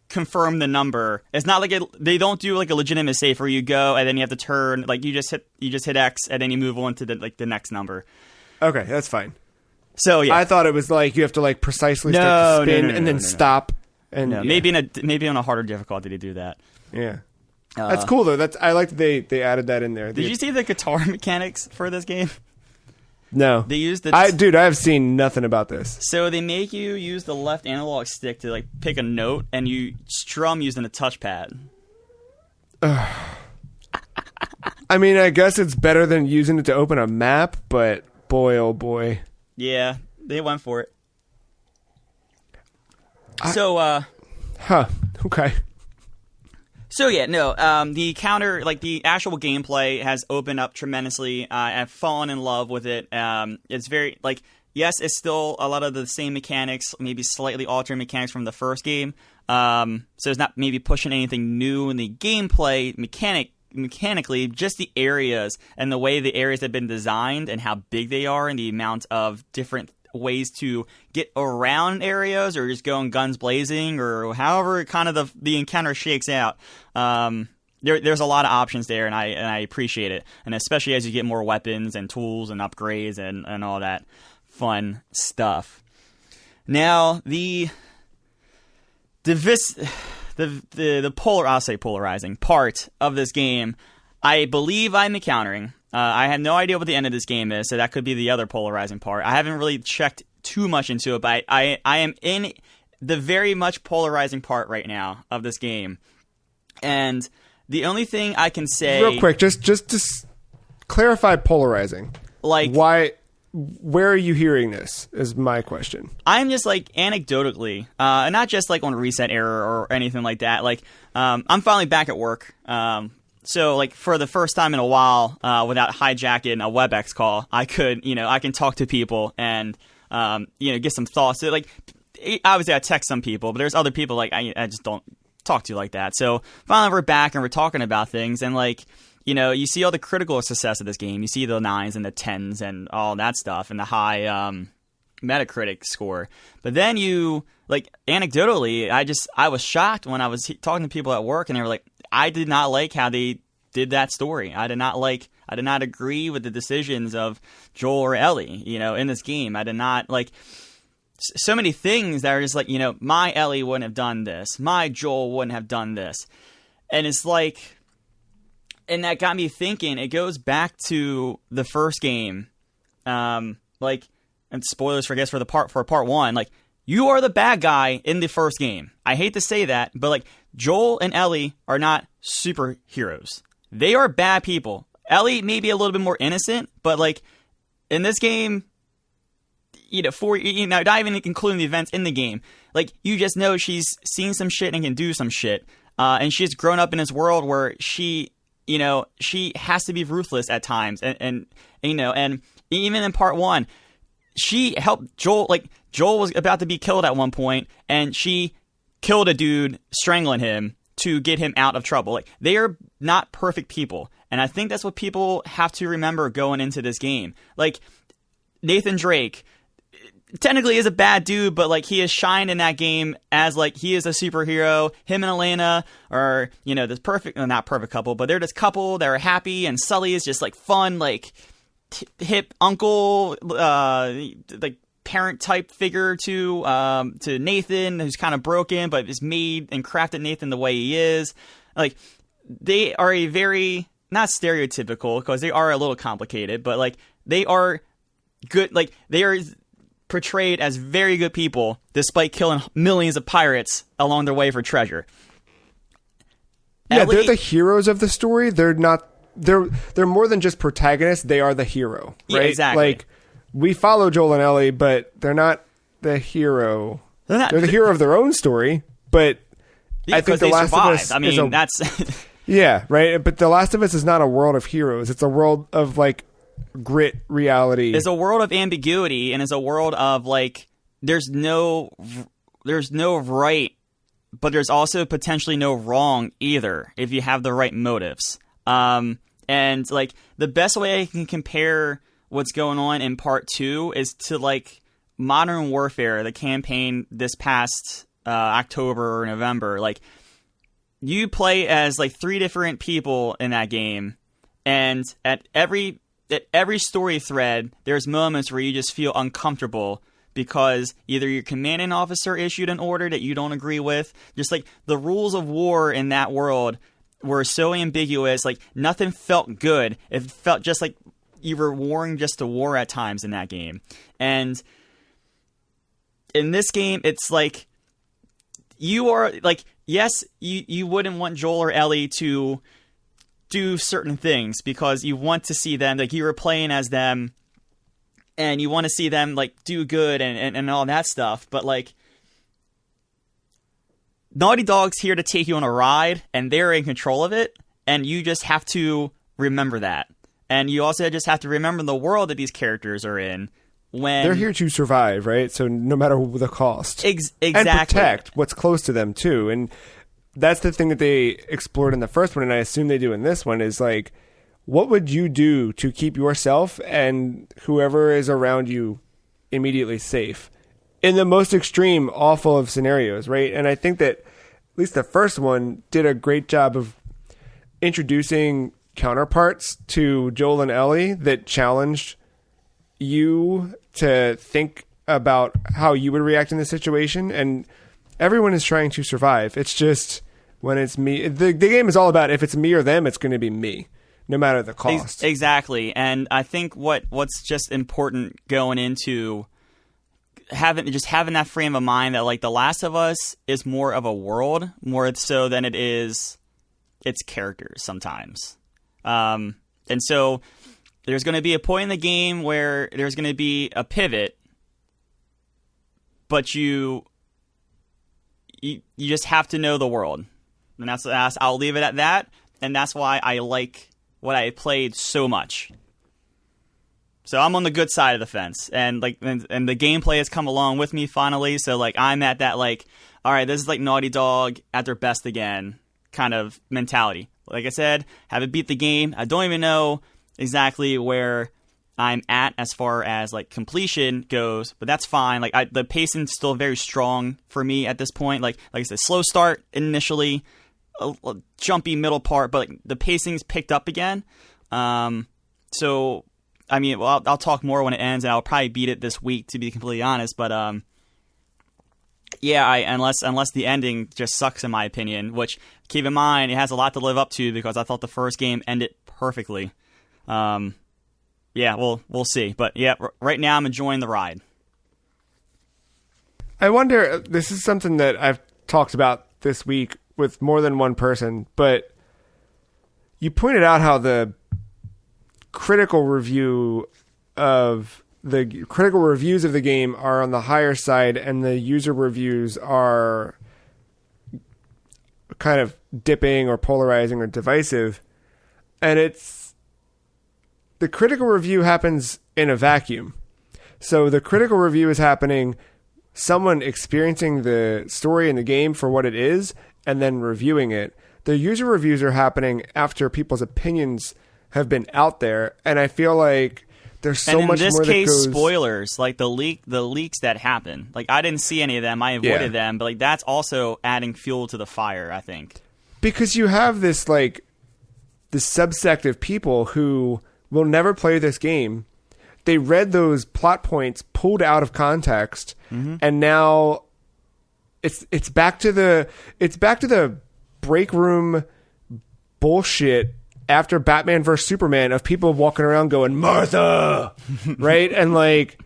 confirm the number. It's not like they don't do like a legitimate safe where you go and then you have to turn, like you just hit X and then you move on to the next number. Okay, that's fine. So yeah, I thought it was like you have to like precisely start to spin and then stop. And maybe on a harder difficulty to do that. Yeah, that's cool though. I like that they added that in there. Did you see the guitar mechanics for this game? No. They used I have seen nothing about this. So they make you use the left analog stick to like pick a note, and you strum using a touchpad. I mean, I guess it's better than using it to open a map, but boy, oh boy. Yeah, they went for it. Okay. So yeah, no, the counter, like the actual gameplay has opened up tremendously. I've fallen in love with it. It's very, like, yes, it's still a lot of the same mechanics, maybe slightly altered mechanics from the first game. So it's not maybe pushing anything new in the gameplay mechanically, just the areas and the way the areas have been designed and how big they are and the amount of different ways to get around areas or just going guns blazing or however kind of the encounter shakes out. There's a lot of options there, and I appreciate it, and especially as you get more weapons and tools and upgrades and all that fun stuff. Now the polarizing part of this game, I believe I'm encountering. I have no idea what the end of this game is, so that could be the other polarizing part. I haven't really checked too much into it, but I am in the very much polarizing part right now of this game. And the only thing I can say... Real quick, just to clarify polarizing. Like... Why where are you hearing this is my question. I'm just like anecdotally, not just like on reset error or anything like that. Like, I'm finally back at work. So like for the first time in a while, without hijacking a WebEx call, I can talk to people and, get some thoughts. So, like, obviously I text some people, but there's other people like I just don't talk to like that. So finally we're back and we're talking about things, and like, you see all the critical success of this game. You see the 9s and the 10s and all that stuff and the high Metacritic score. But then you, like, anecdotally, I was shocked when I was talking to people at work, and they were like, I did not like how they did that story. I did not agree with the decisions of Joel or Ellie, in this game. I did not like so many things that are just like, my Ellie wouldn't have done this. My Joel wouldn't have done this. And it's like, and that got me thinking, it goes back to the first game. Like, and spoilers for part 1, like, you are the bad guy in the first game. I hate to say that, but like, Joel and Ellie are not superheroes. They are bad people. Ellie may be a little bit more innocent, but like, in this game, not even including the events in the game, like, you just know she's seen some shit and can do some shit. And she's grown up in this world where she has to be ruthless at times. And even in part 1, she helped Joel. Like, Joel was about to be killed at one point, and she killed a dude, strangling him to get him out of trouble. Like, they are not perfect people. And I think that's what people have to remember going into this game. Like, Nathan Drake technically is a bad dude, but like, he has shined in that game as like, he is a superhero. Him and Elena are, this not perfect couple, but they're this couple that are happy, and Sully is just like fun, like hip uncle, like parent type figure to Nathan, who's kind of broken, but is made and crafted Nathan the way he is. Like, they are a very, not stereotypical, because they are a little complicated, but like, they are good. Like, they are portrayed as very good people despite killing millions of pirates along their way for treasure. Yeah, they're the heroes of the story. They're not. They're more than just protagonists. They are the hero, right? Yeah, exactly. Like, we follow Joel and Ellie, but they're not the hero. They're the hero of their own story. But I think The Last of Us. I mean, that's yeah, right. But The Last of Us is not a world of heroes. It's a world of like grit reality. It's a world of ambiguity, and it's a world of like, there's no right, but there's also potentially no wrong either if you have the right motives. And like, the best way I can compare what's going on in part 2 is to like Modern Warfare, the campaign this past October or November. Like, you play as like 3 different people in that game, and at every story thread, there's moments where you just feel uncomfortable because either your commanding officer issued an order that you don't agree with. Just like, the rules of war in that world were so ambiguous. Like, nothing felt good. It felt just like you were warring just to war at times in that game. And in this game, it's like, you are like, yes, you wouldn't want Joel or Ellie to do certain things because you want to see them, like, you were playing as them and you want to see them like do good and all that stuff. But like, Naughty Dog's here to take you on a ride, and they're in control of it, and you just have to remember that. And you also just have to remember the world that these characters are in. When they're here to survive, right? So no matter the cost. Exactly. And protect what's close to them too. And that's the thing that they explored in the first one, and I assume they do in this one, is like, what would you do to keep yourself and whoever is around you immediately safe in the most extreme, awful of scenarios, right? And I think that at least the first one did a great job of introducing counterparts to Joel and Ellie that challenged you to think about how you would react in this situation. And everyone is trying to survive. It's just, when it's me, the game is all about, if it's me or them, it's going to be me, no matter the cost. Exactly. And I think what's just important going into having that frame of mind that like The Last of Us is more of a world, more so than it is its characters sometimes. And so there's going to be a point in the game where there's going to be a pivot, but you just have to know the world. And that's I'll leave it at that. And that's why I like what I played so much. So I'm on the good side of the fence, and like, and the gameplay has come along with me finally. So like, I'm at that like, all right, this is like Naughty Dog at their best again kind of mentality. Like I said, haven't beat the game. I don't even know exactly where I'm at as far as like completion goes, but that's fine. Like the pacing's still very strong for me at this point. Like I said, slow start initially, a jumpy middle part, but like, the pacing's picked up again. So. I mean, well, I'll talk more when it ends, and I'll probably beat it this week, to be completely honest. But yeah, unless the ending just sucks, in my opinion. Which, keep in mind, it has a lot to live up to because I thought the first game ended perfectly. Yeah, we'll see. But yeah, right now I'm enjoying the ride. I wonder. This is something that I've talked about this week with more than one person, but you pointed out how the critical reviews of the game are on the higher side, and the user reviews are kind of dipping or polarizing or divisive. And the critical review happens in a vacuum. So the critical review is happening, someone experiencing the story in the game for what it is, and then reviewing it. The user reviews are happening after people's opinions have been out there, and I feel like there's so much more that goes... in this case, spoilers, like the leaks that happen. Like, I didn't see any of them, I avoided them, but like that's also adding fuel to the fire, I think. Because you have this, like, this subsect of people who will never play this game. They read those plot points pulled out of context, and now it's back to the break room bullshit after Batman vs. Superman of people walking around going, Martha! Right? And, like,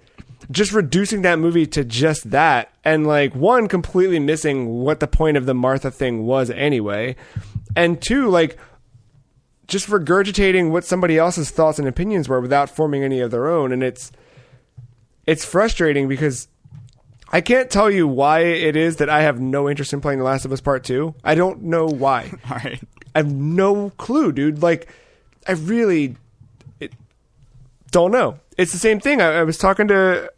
just reducing that movie to just that. And, like, one, completely missing what the point of the Martha thing was anyway. And two, like, just regurgitating what somebody else's thoughts and opinions were without forming any of their own. And it's frustrating because I can't tell you why it is that I have no interest in playing The Last of Us Part 2. I don't know why. All right. I have no clue, dude. Like, I really don't know. It's the same thing. I was talking to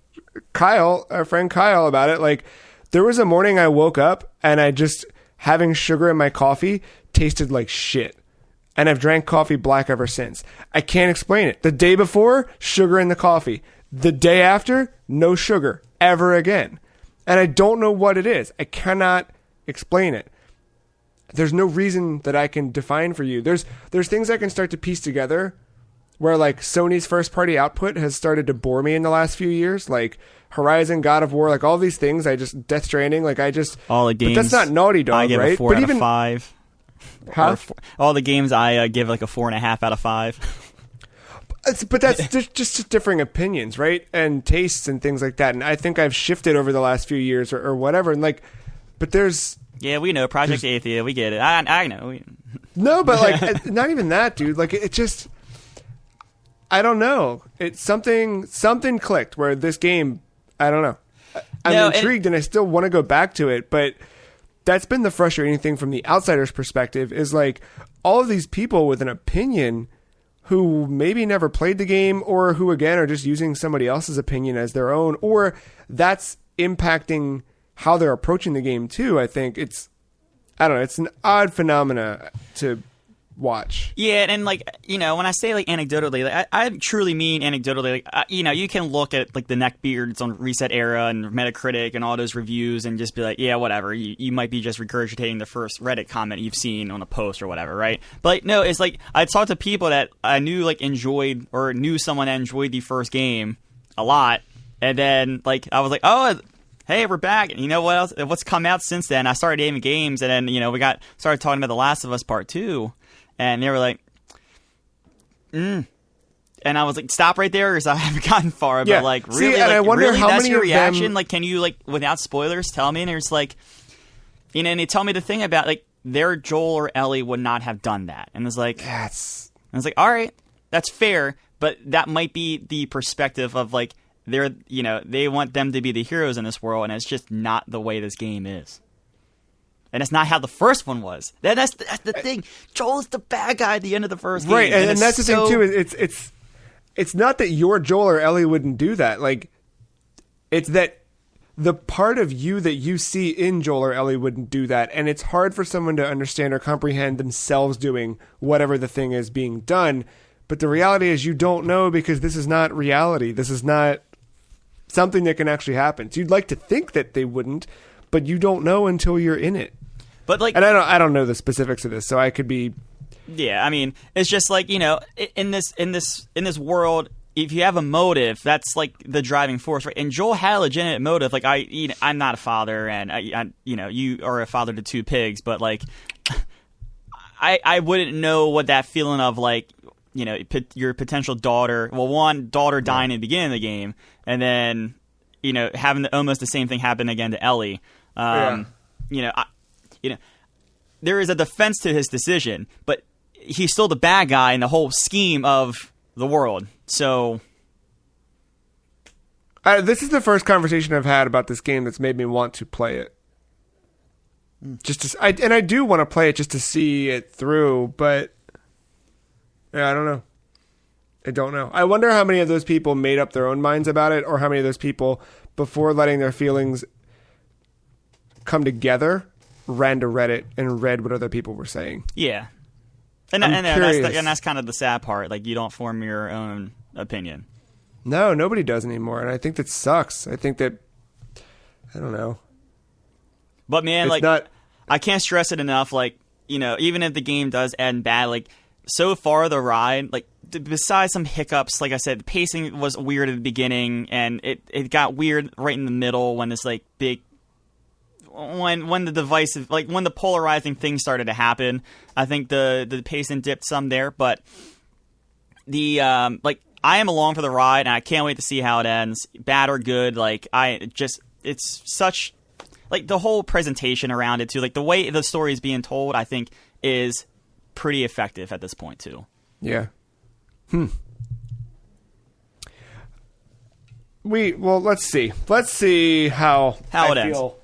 Kyle, our friend Kyle, about it. Like, there was a morning I woke up and I just, having sugar in my coffee tasted like shit. And I've drank coffee black ever since. I can't explain it. The day before, sugar in the coffee. The day after, no sugar ever again. And I don't know what it is. I cannot explain it. There's no reason that I can define for you. There's things I can start to piece together where, like, Sony's first party output has started to bore me in the last few years, like Horizon, God of War, like all these things. Death Stranding, like all the games. But that's not Naughty Dog, I give right? a 4 out of 5. Huh? All the games I give like a 4.5 out of 5. But that's just differing opinions, right? And tastes and things like that. And I think I've shifted over the last few years or whatever. And like, but there's... Yeah, we know. Project Athia, we get it. I know. No, but like, not even that, dude. Like, it just... I don't know. It's something clicked where this game, I don't know. I'm intrigued and I still want to go back to it, but that's been the frustrating thing from the outsider's perspective is like all of these people with an opinion who maybe never played the game or who, again, are just using somebody else's opinion as their own, or that's impacting how they're approaching the game too. I think I don't know, it's an odd phenomena to watch. Yeah, and like, you know, when I say like anecdotally, like, I truly mean anecdotally. Like, you know, you can look at like the neckbeards on Reset Era and Metacritic and all those reviews and just be like, yeah, whatever. You might be just regurgitating the first Reddit comment you've seen on a post or whatever, right? But like, no, it's like I talked to people that I knew like enjoyed or knew someone that enjoyed the first game a lot, and then like I was like, oh, hey, we're back. And you know what else? What's come out since then? I started naming games, and then, you know, we started talking about The Last of Us Part 2. And they were like, And I was like, stop right there, because I haven't gotten far. Yeah. But like, really, see, and like, I wonder really, how that's many your of reaction? them... Like, can you, like, without spoilers, tell me? And it's like, you know, and they tell me the thing about, like, their Joel or Ellie would not have done that. And it's like, Yes. And it's like, all right, that's fair. but that might be the perspective of like they want them to be the heroes in this world, and it's just not the way this game is. And it's not how the first one was. That's the thing. Joel's the bad guy at the end of the first game. Right, and that's the thing too. It's not that you're Joel or Ellie wouldn't do that. Like, it's that the part of you that you see in Joel or Ellie wouldn't do that, and it's hard for someone to understand or comprehend themselves doing whatever the thing is being done. But the reality is you don't know, because this is not reality. This is not something that can actually happen. So you'd like to think that they wouldn't, but you don't know until you're in it. But like, and I don't know the specifics of this, so I could be. Yeah, I mean, it's just like, in this world, if you have a motive, that's like the driving force, right? And Joel had a legitimate motive. Like, I'm not a father, and I you are a father to 2 pigs, but like, I wouldn't know what that feeling of like, your potential daughter. Well, one daughter dying in the beginning of the game, and then having almost the same thing happen again to Ellie. There is a defense to his decision, but he's still the bad guy in the whole scheme of the world. So, this is the first conversation I've had about this game that's made me want to play it. I do want to play it just to see it through, but yeah, I don't know. I don't know. I wonder how many of those people made up their own minds about it, or how many of those people, before letting their feelings come together, ran to Reddit and read what other people were saying. Yeah. And that's kind of the sad part. Like, you don't form your own opinion. No, nobody does anymore. And I think that sucks. I think that, I don't know. But man, I can't stress it enough. Like, even if the game does end bad, like, so far the ride, like, besides some hiccups, like I said, the pacing was weird at the beginning, and it got weird right in the middle when this like big, when the divisive, like when the polarizing thing started to happen. I think the pacing dipped some there, but the like, I am along for the ride, and I can't wait to see how it ends, bad or good. Like, it's such, like, the whole presentation around it too, like the way the story is being told, I think is pretty effective at this point too. Yeah. Let's see how it feel.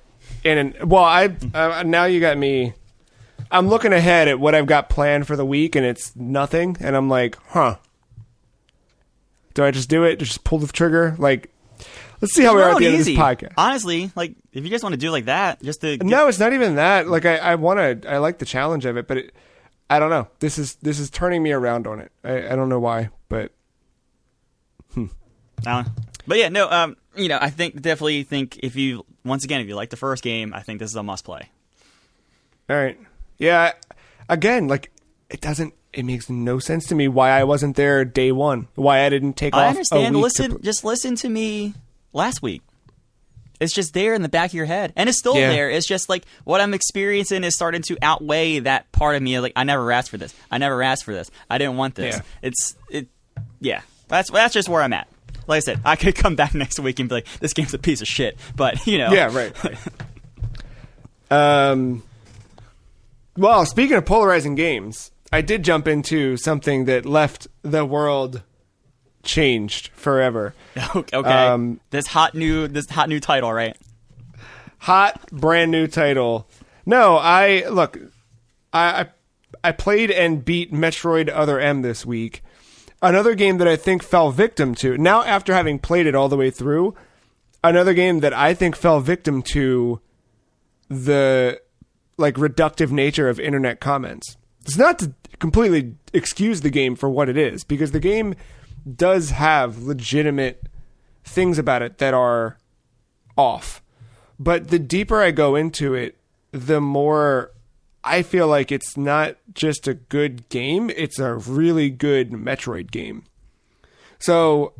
ends. Now you got me. I'm looking ahead at what I've got planned for the week, and it's nothing. And I'm like, do I just do it? Just pull the trigger? Like, let's see how we are at the end of this podcast. Honestly, like, if you just want to do like that, just to no, it's not even that. Like, I like the challenge of it, but I don't know. This is turning me around on it. I don't know why, but but yeah, no. I definitely think if you like the first game, I think this is a must play. All right. Yeah. Again, like, it makes no sense to me why I wasn't there day one. Why I didn't take off. I understand. A week Just listen to me last week. It's just there in the back of your head, and it's still there. It's just like what I'm experiencing is starting to outweigh that part of me. Like, I never asked for this. I didn't want this. Yeah. That's just where I'm at. Like I said, I could come back next week and be like, this game's a piece of shit. But yeah, right. Well, speaking of polarizing games, I did jump into something that left the world changed forever. Okay. This hot new title, right? Hot brand new title. No, I played and beat Metroid Other M this week. Another game that I think fell victim to, now after having played it all the way through, another game that I think fell victim to the like reductive nature of internet comments. It's not to completely excuse the game for what it is, because the game does have legitimate things about it that are off. But the deeper I go into it, the more I feel like it's not just a good game, it's a really good Metroid game. So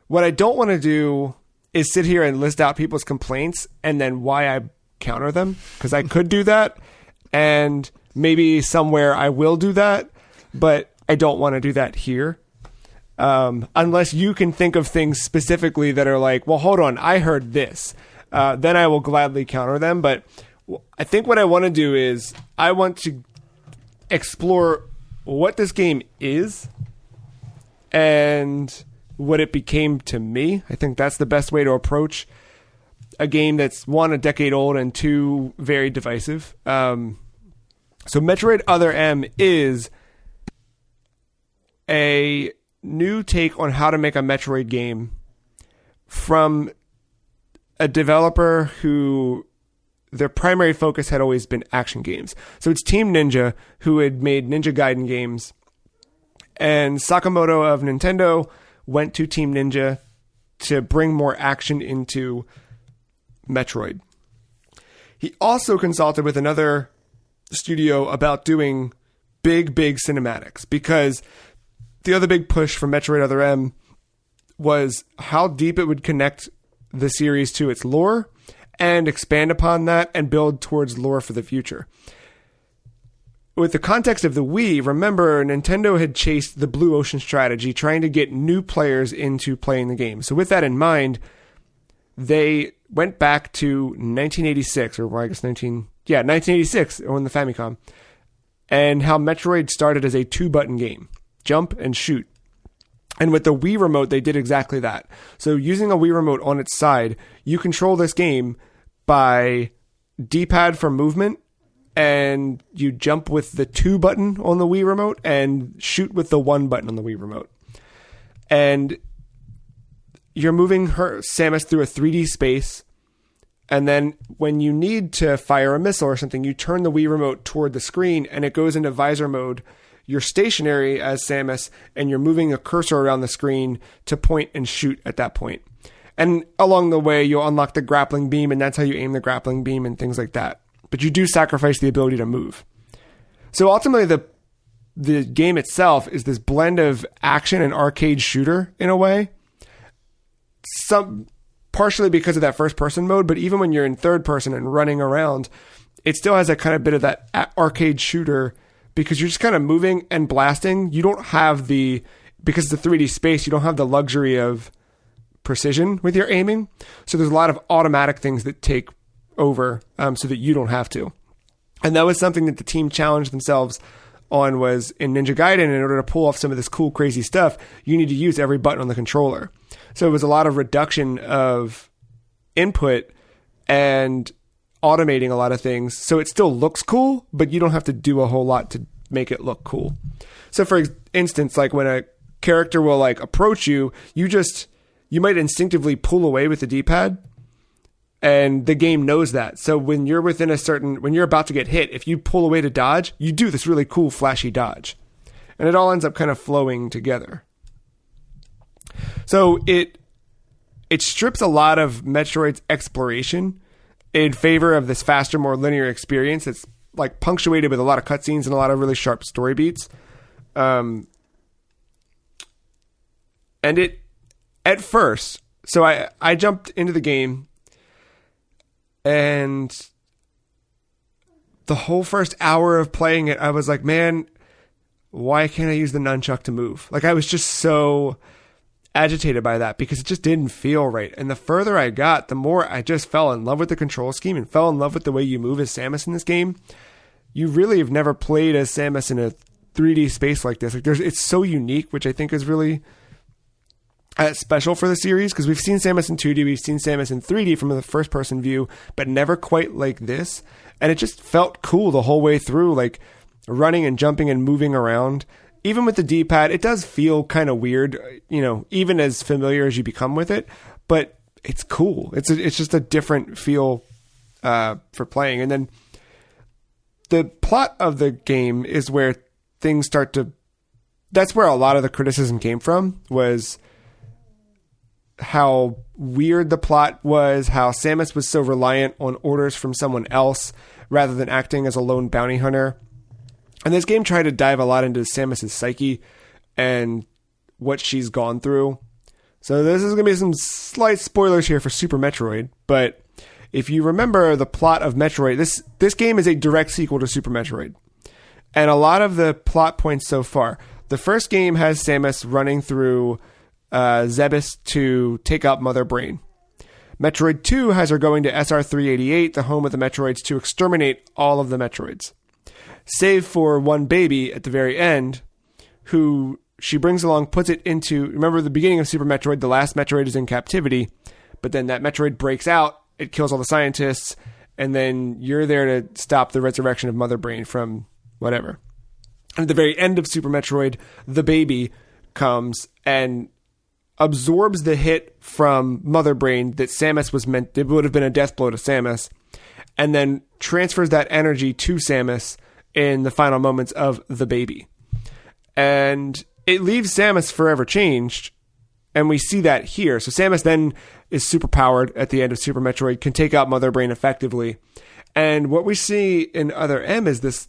what I don't want to do is sit here and list out people's complaints and then why I counter them, because I could do that, and maybe somewhere I will do that, but I don't want to do that here. Unless you can think of things specifically that are like, well, hold on, I heard this. Then I will gladly counter them. But I think what I want to do is I want to explore what this game is and what it became to me. I think that's the best way to approach a game that's, one, a decade old, and two, very divisive. So Metroid Other M is a new take on how to make a Metroid game from a developer who their primary focus had always been action games. So it's Team Ninja, who had made Ninja Gaiden games, and Sakamoto of Nintendo went to Team Ninja to bring more action into Metroid. He also consulted with another studio about doing big cinematics, because the other big push for Metroid Other M was how deep it would connect the series to its lore and expand upon that and build towards lore for the future. With the context of the Wii, remember, Nintendo had chased the Blue Ocean strategy, trying to get new players into playing the game. So with that in mind, they went back to 1986, or I guess 1986 on the Famicom, and how Metroid started as a 2-button game, jump and shoot. And with the Wii remote, they did exactly that. So using a Wii remote on its side, you control this game by D-pad for movement, and you jump with the 2 button on the Wii remote and shoot with the 1 button on the Wii remote. And you're moving Samus through a 3D space, and then when you need to fire a missile or something, you turn the Wii remote toward the screen and it goes into visor mode. You're stationary as Samus, and you're moving a cursor around the screen to point and shoot at that point. And along the way, you'll unlock the grappling beam, and that's how you aim the grappling beam and things like that. But you do sacrifice the ability to move. So ultimately, the game itself is this blend of action and arcade shooter in a way. Partially because of that first-person mode, but even when you're in third person and running around, it still has a kind of bit of that arcade shooter, because you're just kind of moving and blasting. You don't have because it's a 3D space, you don't have the luxury of precision with your aiming. So there's a lot of automatic things that take over so that you don't have to. And that was something that the team challenged themselves on, was in Ninja Gaiden, in order to pull off some of this cool, crazy stuff, you need to use every button on the controller. So it was a lot of reduction of input and automating a lot of things. So it still looks cool, but you don't have to do a whole lot to make it look cool. So for instance, like when a character will like approach you, you might instinctively pull away with the D-pad, and the game knows that. So when you're when you're about to get hit, if you pull away to dodge, you do this really cool flashy dodge. And it all ends up kind of flowing together. So it strips a lot of Metroid's exploration in favor of this faster, more linear experience. It's like punctuated with a lot of cutscenes and a lot of really sharp story beats. And it, at first, so I jumped into the game, and the whole first hour of playing it, I was like, man, why can't I use the nunchuck to move? Like, I was just so agitated by that, because it just didn't feel right. And the further I got, the more I just fell in love with the control scheme and fell in love with the way you move as Samus in this game. You really have never played as Samus in a 3D space like this. Like, it's so unique, which I think is really special for the series, because we've seen Samus in 2D, we've seen Samus in 3D from the first person view, but never quite like this. And it just felt cool the whole way through, like running and jumping and moving around. Even with the D-pad, it does feel kind of weird, even as familiar as you become with it, but it's cool. It's just a different feel for playing. And then the plot of the game is where things start to... That's where a lot of the criticism came from, was how weird the plot was, how Samus was so reliant on orders from someone else rather than acting as a lone bounty hunter. And this game tried to dive a lot into Samus's psyche and what she's gone through. So this is going to be some slight spoilers here for Super Metroid, but if you remember the plot of Metroid, this game is a direct sequel to Super Metroid. And a lot of the plot points so far, the first game has Samus running through Zebes to take out Mother Brain. Metroid 2 has her going to SR-388, the home of the Metroids, to exterminate all of the Metroids. save for one baby at the very end, who she brings along, puts it into, remember the beginning of Super Metroid, the last Metroid is in captivity, but then that Metroid breaks out, it kills all the scientists, and then you're there to stop the resurrection of Mother Brain from whatever. And at the very end of Super Metroid, the baby comes and absorbs the hit from Mother Brain that Samus was meant, it would have been a death blow to Samus, and then transfers that energy to Samus in the final moments of the baby. And it leaves Samus forever changed, and we see that here. So Samus then is super powered at the end of Super Metroid, can take out Mother Brain effectively. And what we see in Other M is this,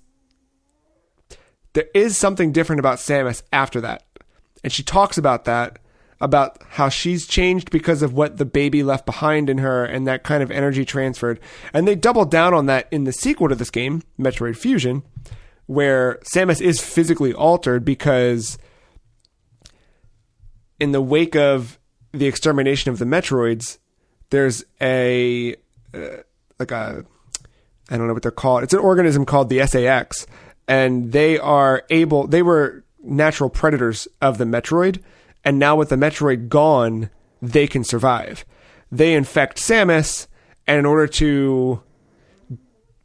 there is something different about Samus after that. And she talks about that, about how she's changed because of what the baby left behind in her and that kind of energy transferred. And they double down on that in the sequel to this game, Metroid Fusion, where Samus is physically altered because in the wake of the extermination of the Metroids, there's I don't know what they're called. It's an organism called the SAX, and they were natural predators of the Metroid, and now with the Metroid gone, they can survive. They infect Samus, and in order to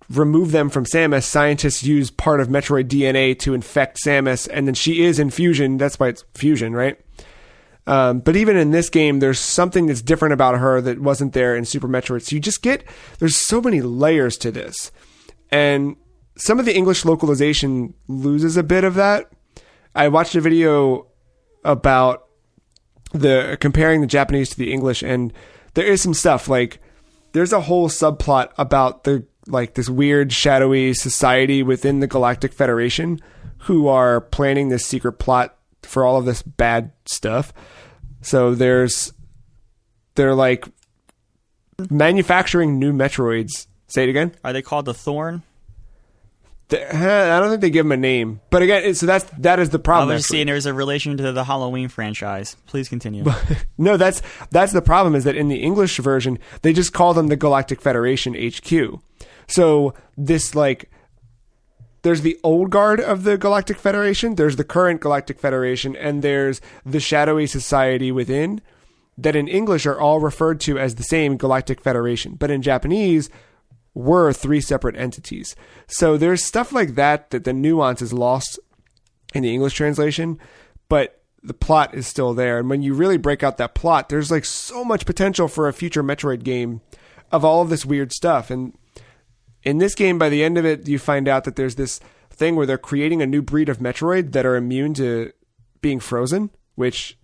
remove them from Samus, scientists use part of Metroid DNA to infect Samus, and then she is in Fusion. That's why it's Fusion, right? But even in this game, there's something that's different about her that wasn't there in Super Metroid. So there's so many layers to this. And some of the English localization loses a bit of that. I watched a video about comparing the Japanese to the English, and there is some stuff, like there's a whole subplot about this weird shadowy society within the Galactic Federation who are planning this secret plot for all of this bad stuff. So they're like manufacturing new Metroids. Say it again. Are they called the Thorn? I don't think they give them a name. But again, so that is the problem. I was seeing there's a relation to the Halloween franchise. Please continue. No, that's the problem, is that in the English version, they just call them the Galactic Federation HQ. So this, there's the old guard of the Galactic Federation, there's the current Galactic Federation, and there's the shadowy society within, that in English are all referred to as the same Galactic Federation. But in Japanese, were three separate entities. So there's stuff like that the nuance is lost in the English translation, but the plot is still there. And when you really break out that plot, there's so much potential for a future Metroid game of all of this weird stuff. And in this game, by the end of it, you find out that there's this thing where they're creating a new breed of Metroid that are immune to being frozen, which,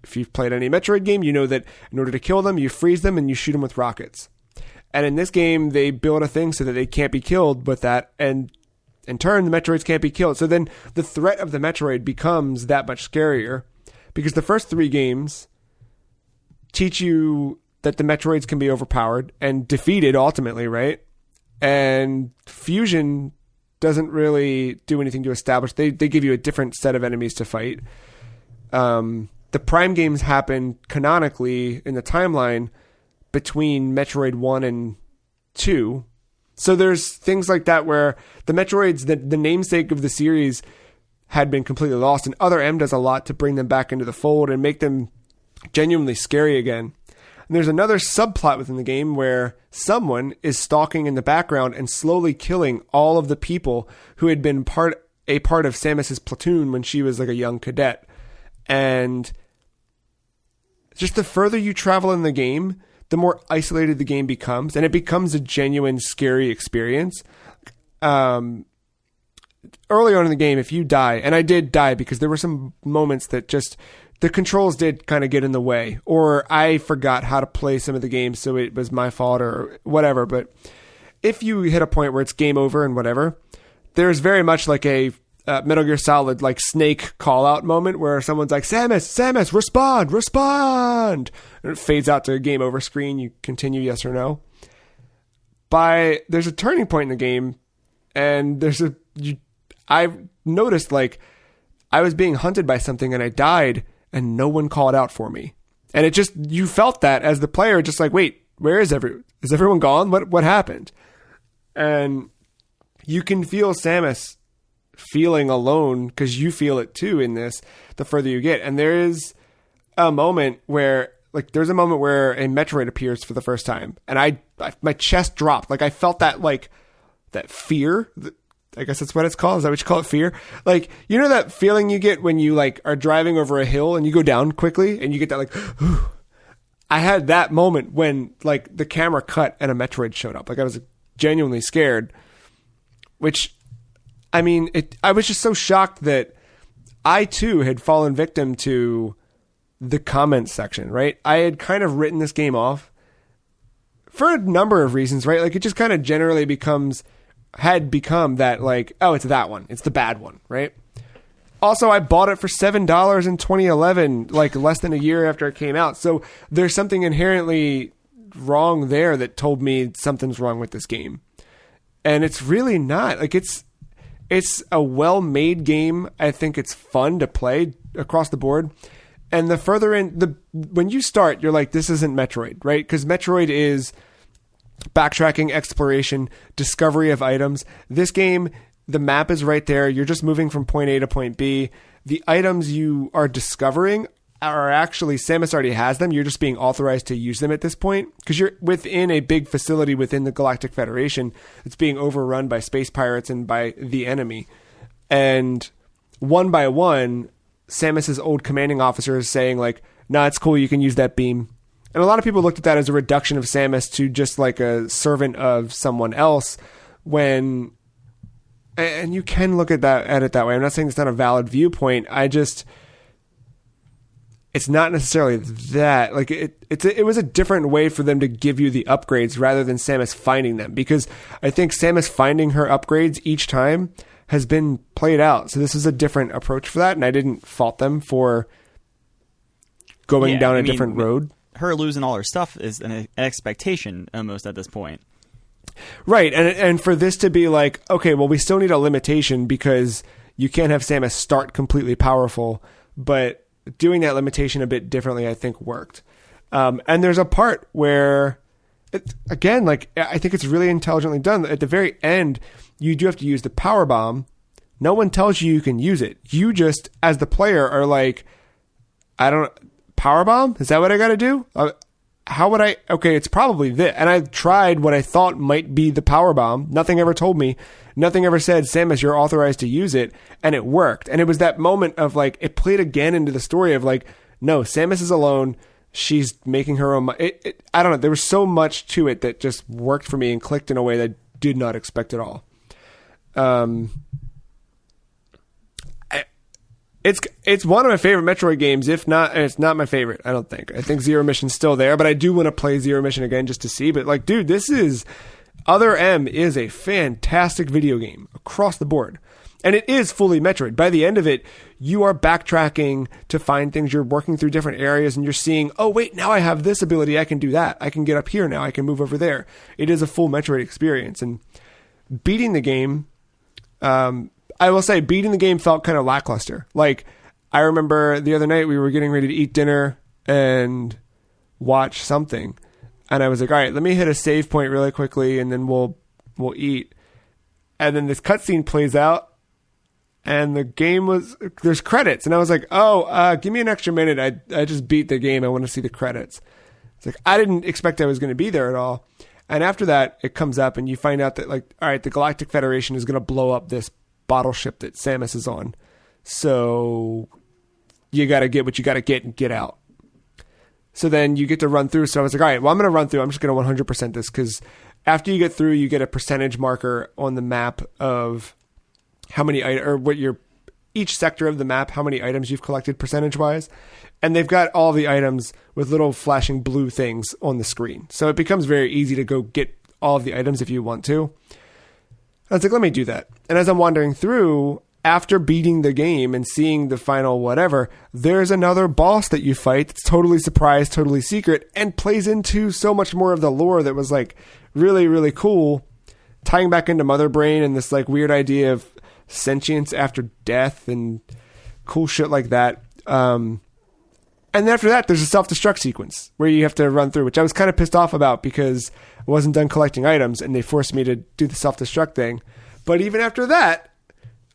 if you've played any Metroid game, you know that in order to kill them, you freeze them and you shoot them with rockets. And in this game, they build a thing so that they can't be killed with that, and in turn, the Metroids can't be killed. So then the threat of the Metroid becomes that much scarier, because the first three games teach you that the Metroids can be overpowered and defeated ultimately, right? And Fusion doesn't really do anything to establish. They give you a different set of enemies to fight. The Prime games happen canonically in the timeline between Metroid 1 and 2. So there's things like that where the Metroids, the namesake of the series, had been completely lost, and Other M does a lot to bring them back into the fold and make them genuinely scary again. And there's another subplot within the game where someone is stalking in the background and slowly killing all of the people who had been a part of Samus's platoon when she was a young cadet. And just the further you travel in the game, the more isolated the game becomes, and it becomes a genuine scary experience. Early on in the game, if you die, and I did die because there were some moments that just, the controls did kind of get in the way, or I forgot how to play some of the games, so it was my fault or whatever. But if you hit a point where it's game over and whatever, there's very much like a Metal Gear Solid Snake call out moment where someone's like, Samus, respond, and it fades out to a game over screen. You continue yes or no. There's a turning point in the game, and I've noticed I was being hunted by something and I died and no one called out for me. And it just, you felt that as the player, just wait, where is everyone gone? What happened? And you can feel Samus feeling alone because you feel it too in this the further you get. And there is a moment where a Metroid appears for the first time, and my chest dropped. Like I felt that that fear. I guess that's what it's called. Is that what you call it? Fear? Like, you know that feeling you get when you are driving over a hill and you go down quickly and you get that whew. I had that moment when the camera cut and a Metroid showed up. I was genuinely scared, which, I mean, I was just so shocked that I too had fallen victim to the comments section, right? I had kind of written this game off for a number of reasons, right? It just kind of generally had become that oh, it's that one. It's the bad one, right? Also, I bought it for $7 in 2011, less than a year after it came out. So there's something inherently wrong there that told me something's wrong with this game. And it's really not. It's a well-made game. I think it's fun to play across the board. And the further when you start, you're like, this isn't Metroid, right? Because Metroid is backtracking, exploration, discovery of items. This game, the map is right there. You're just moving from point A to point B. The items you are discovering are actually, Samus already has them. You're just being authorized to use them at this point because you're within a big facility within the Galactic Federation. It's being overrun by space pirates and by the enemy. And one by one, Samus's old commanding officer is saying nah, it's cool. You can use that beam. And a lot of people looked at that as a reduction of Samus to just a servant of someone else and you can look at it that way. I'm not saying it's not a valid viewpoint. It's not necessarily that. It was a different way for them to give you the upgrades rather than Samus finding them, because I think Samus finding her upgrades each time has been played out. So this is a different approach for that, and I didn't fault them for going down a different road. Her losing all her stuff is an expectation almost at this point. Right, and for this to be okay, well, we still need a limitation because you can't have Samus start completely powerful, but doing that limitation a bit differently, I think, worked. And there's a part where, I think it's really intelligently done. At the very end, you do have to use the power bomb. No one tells you can use it. You just, as the player, are power bomb? Is that what I got to do? How would I? Okay, it's probably this. And I tried what I thought might be the power bomb. Nothing ever told me. Nothing ever said, Samus, you're authorized to use it. And it worked. And it was that moment of it played again into the story of no, Samus is alone. She's making her own. I don't know. There was so much to it that just worked for me and clicked in a way that I did not expect at all. It's one of my favorite Metroid games, if not, and it's not my favorite, I don't think. I think Zero Mission's still there, but I do want to play Zero Mission again just to see. But dude, Other M is a fantastic video game across the board. And it is fully Metroid. By the end of it, you are backtracking to find things. You're working through different areas and you're seeing, oh wait, now I have this ability. I can do that. I can get up here now. I can move over there. It is a full Metroid experience. And beating the game, I will say beating the game felt kind of lackluster. I remember the other night we were getting ready to eat dinner and watch something. And I was like, all right, let me hit a save point really quickly and then we'll eat. And then this cutscene plays out and the game there's credits. And I was like, give me an extra minute. I just beat the game. I want to see the credits. It's I didn't expect I was going to be there at all. And after that, it comes up and you find out that all right, the Galactic Federation is going to blow up this bottle ship that Samus is on. So you got to get what you got to get and get out. So then you get to run through. So I was like, all right, well, I'm going to run through. I'm just going to 100% this because after you get through, you get a percentage marker on the map of how many each sector of the map, how many items you've collected percentage wise. And they've got all the items with little flashing blue things on the screen. So it becomes very easy to go get all of the items if you want to. I was like, let me do that. And as I'm wandering through, after beating the game and seeing the final whatever, there's another boss that you fight that's totally surprised, totally secret, and plays into so much more of the lore that was really, really cool, tying back into Mother Brain and this weird idea of sentience after death and cool shit like that. And then after that, there's a self-destruct sequence where you have to run through, which I was kind of pissed off about because I wasn't done collecting items and they forced me to do the self-destruct thing. But even after that,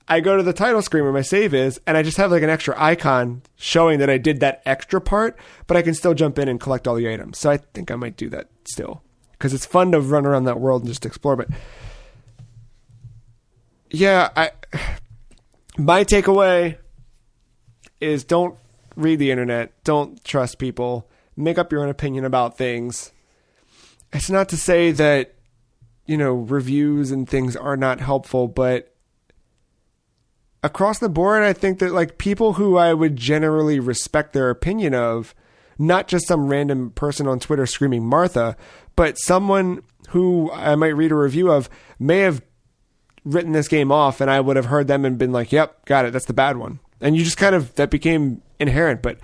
I go to the title screen where my save is, and I just have like an extra icon showing that I did that extra part, but I can still jump in and collect all the items. So I think I might do that still, because it's fun to run around that world and just explore. But yeah, my takeaway is don't read the internet. Don't trust people. Make up your own opinion about things. It's not to say that, reviews and things are not helpful, but across the board, I think that like people who I would generally respect their opinion of, not just some random person on Twitter screaming Martha, but someone who I might read a review of may have written this game off, and I would have heard them and been like, yep, got it. That's the bad one. And you just that became inherent. But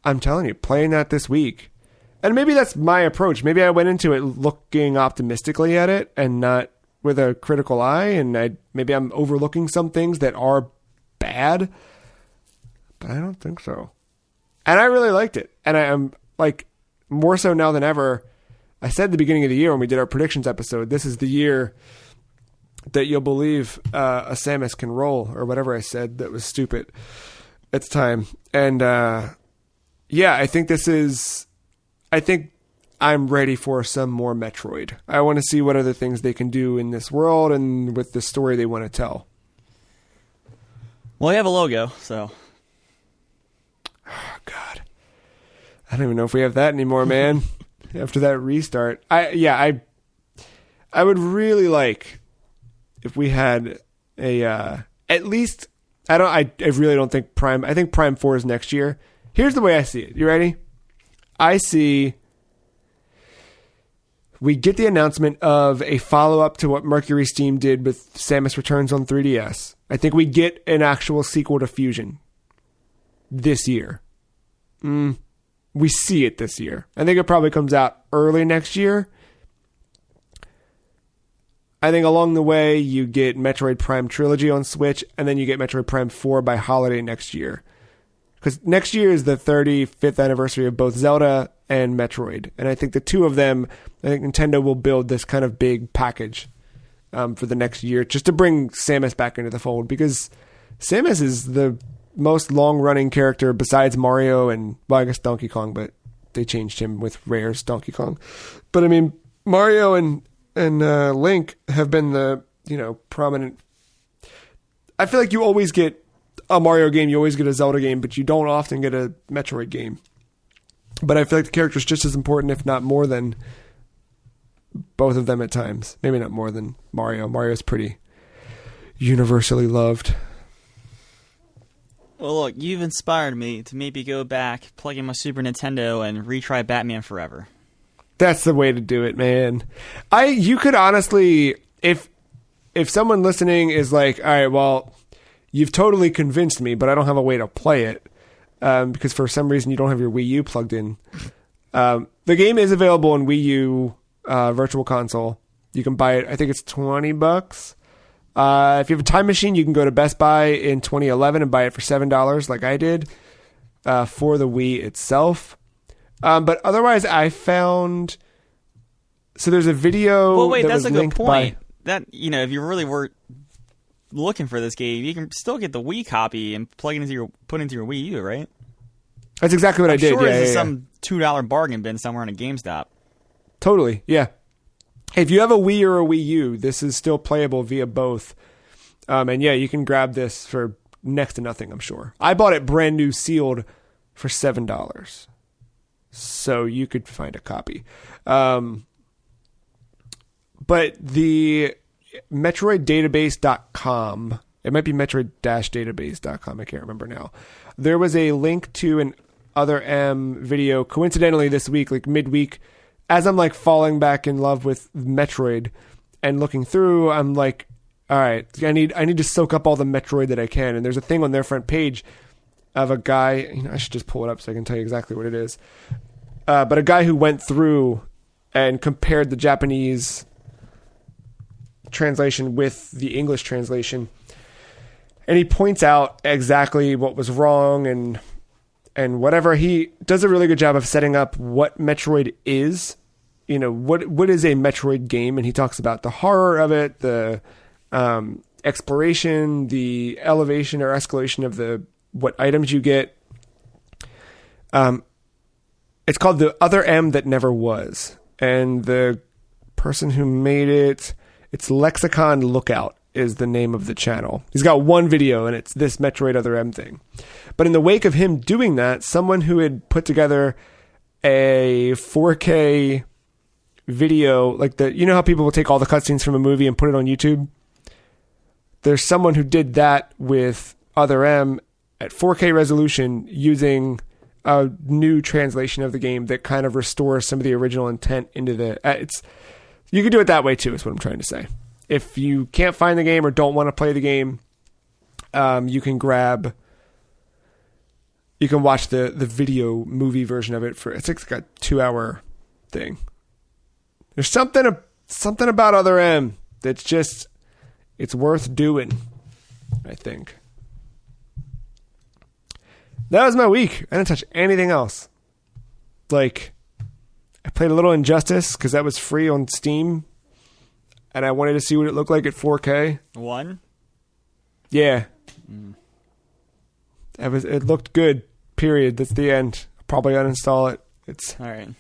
I'm telling you, playing that this week, and maybe that's my approach. Maybe I went into it looking optimistically at it and not with a critical eye. And maybe I'm overlooking some things that are bad, but I don't think so. And I really liked it. And I'm like more so now than ever. I said at the beginning of the year when we did our predictions episode, this is the year that you'll believe a Samus can roll, or whatever I said that was stupid at the time. And I think I'm ready for some more Metroid. I want to see what other things they can do in this world and with the story they want to tell. Well, you have a logo, so. Oh, God. I don't even know if we have that anymore, man. After that restart. I would really like if we had at least, I really don't think Prime, I think Prime 4 is next year. Here's the way I see it. You ready? I see we get the announcement of a follow-up to what Mercury Steam did with Samus Returns on 3DS. I think we get an actual sequel to Fusion this year. We see it this year. I think it probably comes out early next year. I think along the way, you get Metroid Prime Trilogy on Switch, and then you get Metroid Prime 4 by holiday next year. Because next year is the 35th anniversary of both Zelda and Metroid. And I think the two of them, I think Nintendo will build this kind of big package for the next year, just to bring Samus back into the fold. Because Samus is the most long-running character besides Mario and, well, I guess Donkey Kong, but they changed him with Rare's Donkey Kong. But I mean, Mario and Link have been the, prominent. I feel like you always get a Mario game, you always get a Zelda game, but you don't often get a Metroid game. But I feel like the character's just as important, if not more than both of them at times. Maybe not more than Mario. Mario's pretty universally loved. Well, look, you've inspired me to maybe go back, plug in my Super Nintendo, and retry Batman Forever. That's the way to do it, man. You could honestly, if someone listening is like, all right, well, you've totally convinced me, but I don't have a way to play it because for some reason you don't have your Wii U plugged in. The game is available on Wii U Virtual Console. You can buy it. I think it's $20. If you have a time machine, you can go to Best Buy in 2011 and buy it for $7, like I did, for the Wii itself. But otherwise, I found. So there's a video. Well, wait, that that's was a good linked point. That if you really were looking for this game, you can still get the Wii copy and put it into your Wii U, right? That's exactly what I did. Sure, yeah, there's yeah, some $2 bargain bin somewhere in a GameStop. Totally, yeah. If you have a Wii or a Wii U, this is still playable via both. And yeah, you can grab this for next to nothing, I'm sure. I bought it brand new sealed for $7. So you could find a copy. But the MetroidDatabase.com, it might be Metroid-database.com, I can't remember now. There was a link to an Other M video, coincidentally this week, like midweek, as I'm like falling back in love with Metroid and looking through, I'm like, all right, I need to soak up all the Metroid that I can. And there's a thing on their front page of a guy, I should just pull it up so I can tell you exactly what it is. But a guy who went through and compared the Japanese translation with the English translation. And he points out exactly what was wrong and whatever. He does a really good job of setting up what Metroid is. What is a Metroid game? And he talks about the horror of it, the exploration, the elevation or escalation of what items you get. It's called The Other M That Never Was. And the person who made it, it's Lexicon Lookout is the name of the channel. He's got one video, and it's this Metroid Other M thing. But in the wake of him doing that, someone who had put together a 4K video, like you know how people will take all the cutscenes from a movie and put it on YouTube? There's someone who did that with Other M at 4K resolution using a new translation of the game that kind of restores some of the original intent into you can do it that way too, is what I'm trying to say. If you can't find the game or don't want to play the game, you can watch the video movie version of it it's like a 2-hour thing. There's something about Other M that's just, it's worth doing, I think. That was my week. I didn't touch anything else. Like, I played a little Injustice because that was free on Steam, and I wanted to see what it looked like at 4K. One? Yeah. It looked good, period. That's the end. I'll probably uninstall it. It's all right.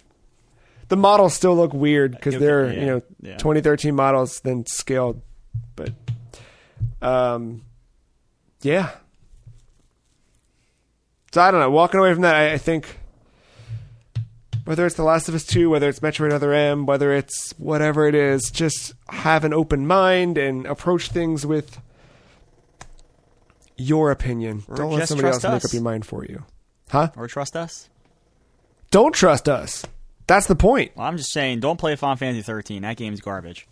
The models still look weird because they're 2013 models, then scaled. But, yeah. So I don't know. Walking away from that, I think whether it's The Last of Us 2, whether it's Metroid Other M, whether it's whatever it is, just have an open mind and approach things with your opinion. Or don't let somebody else make up your mind for you. Huh? Or trust us. Don't trust us. That's the point. Well, I'm just saying, don't play Final Fantasy 13. That game's garbage.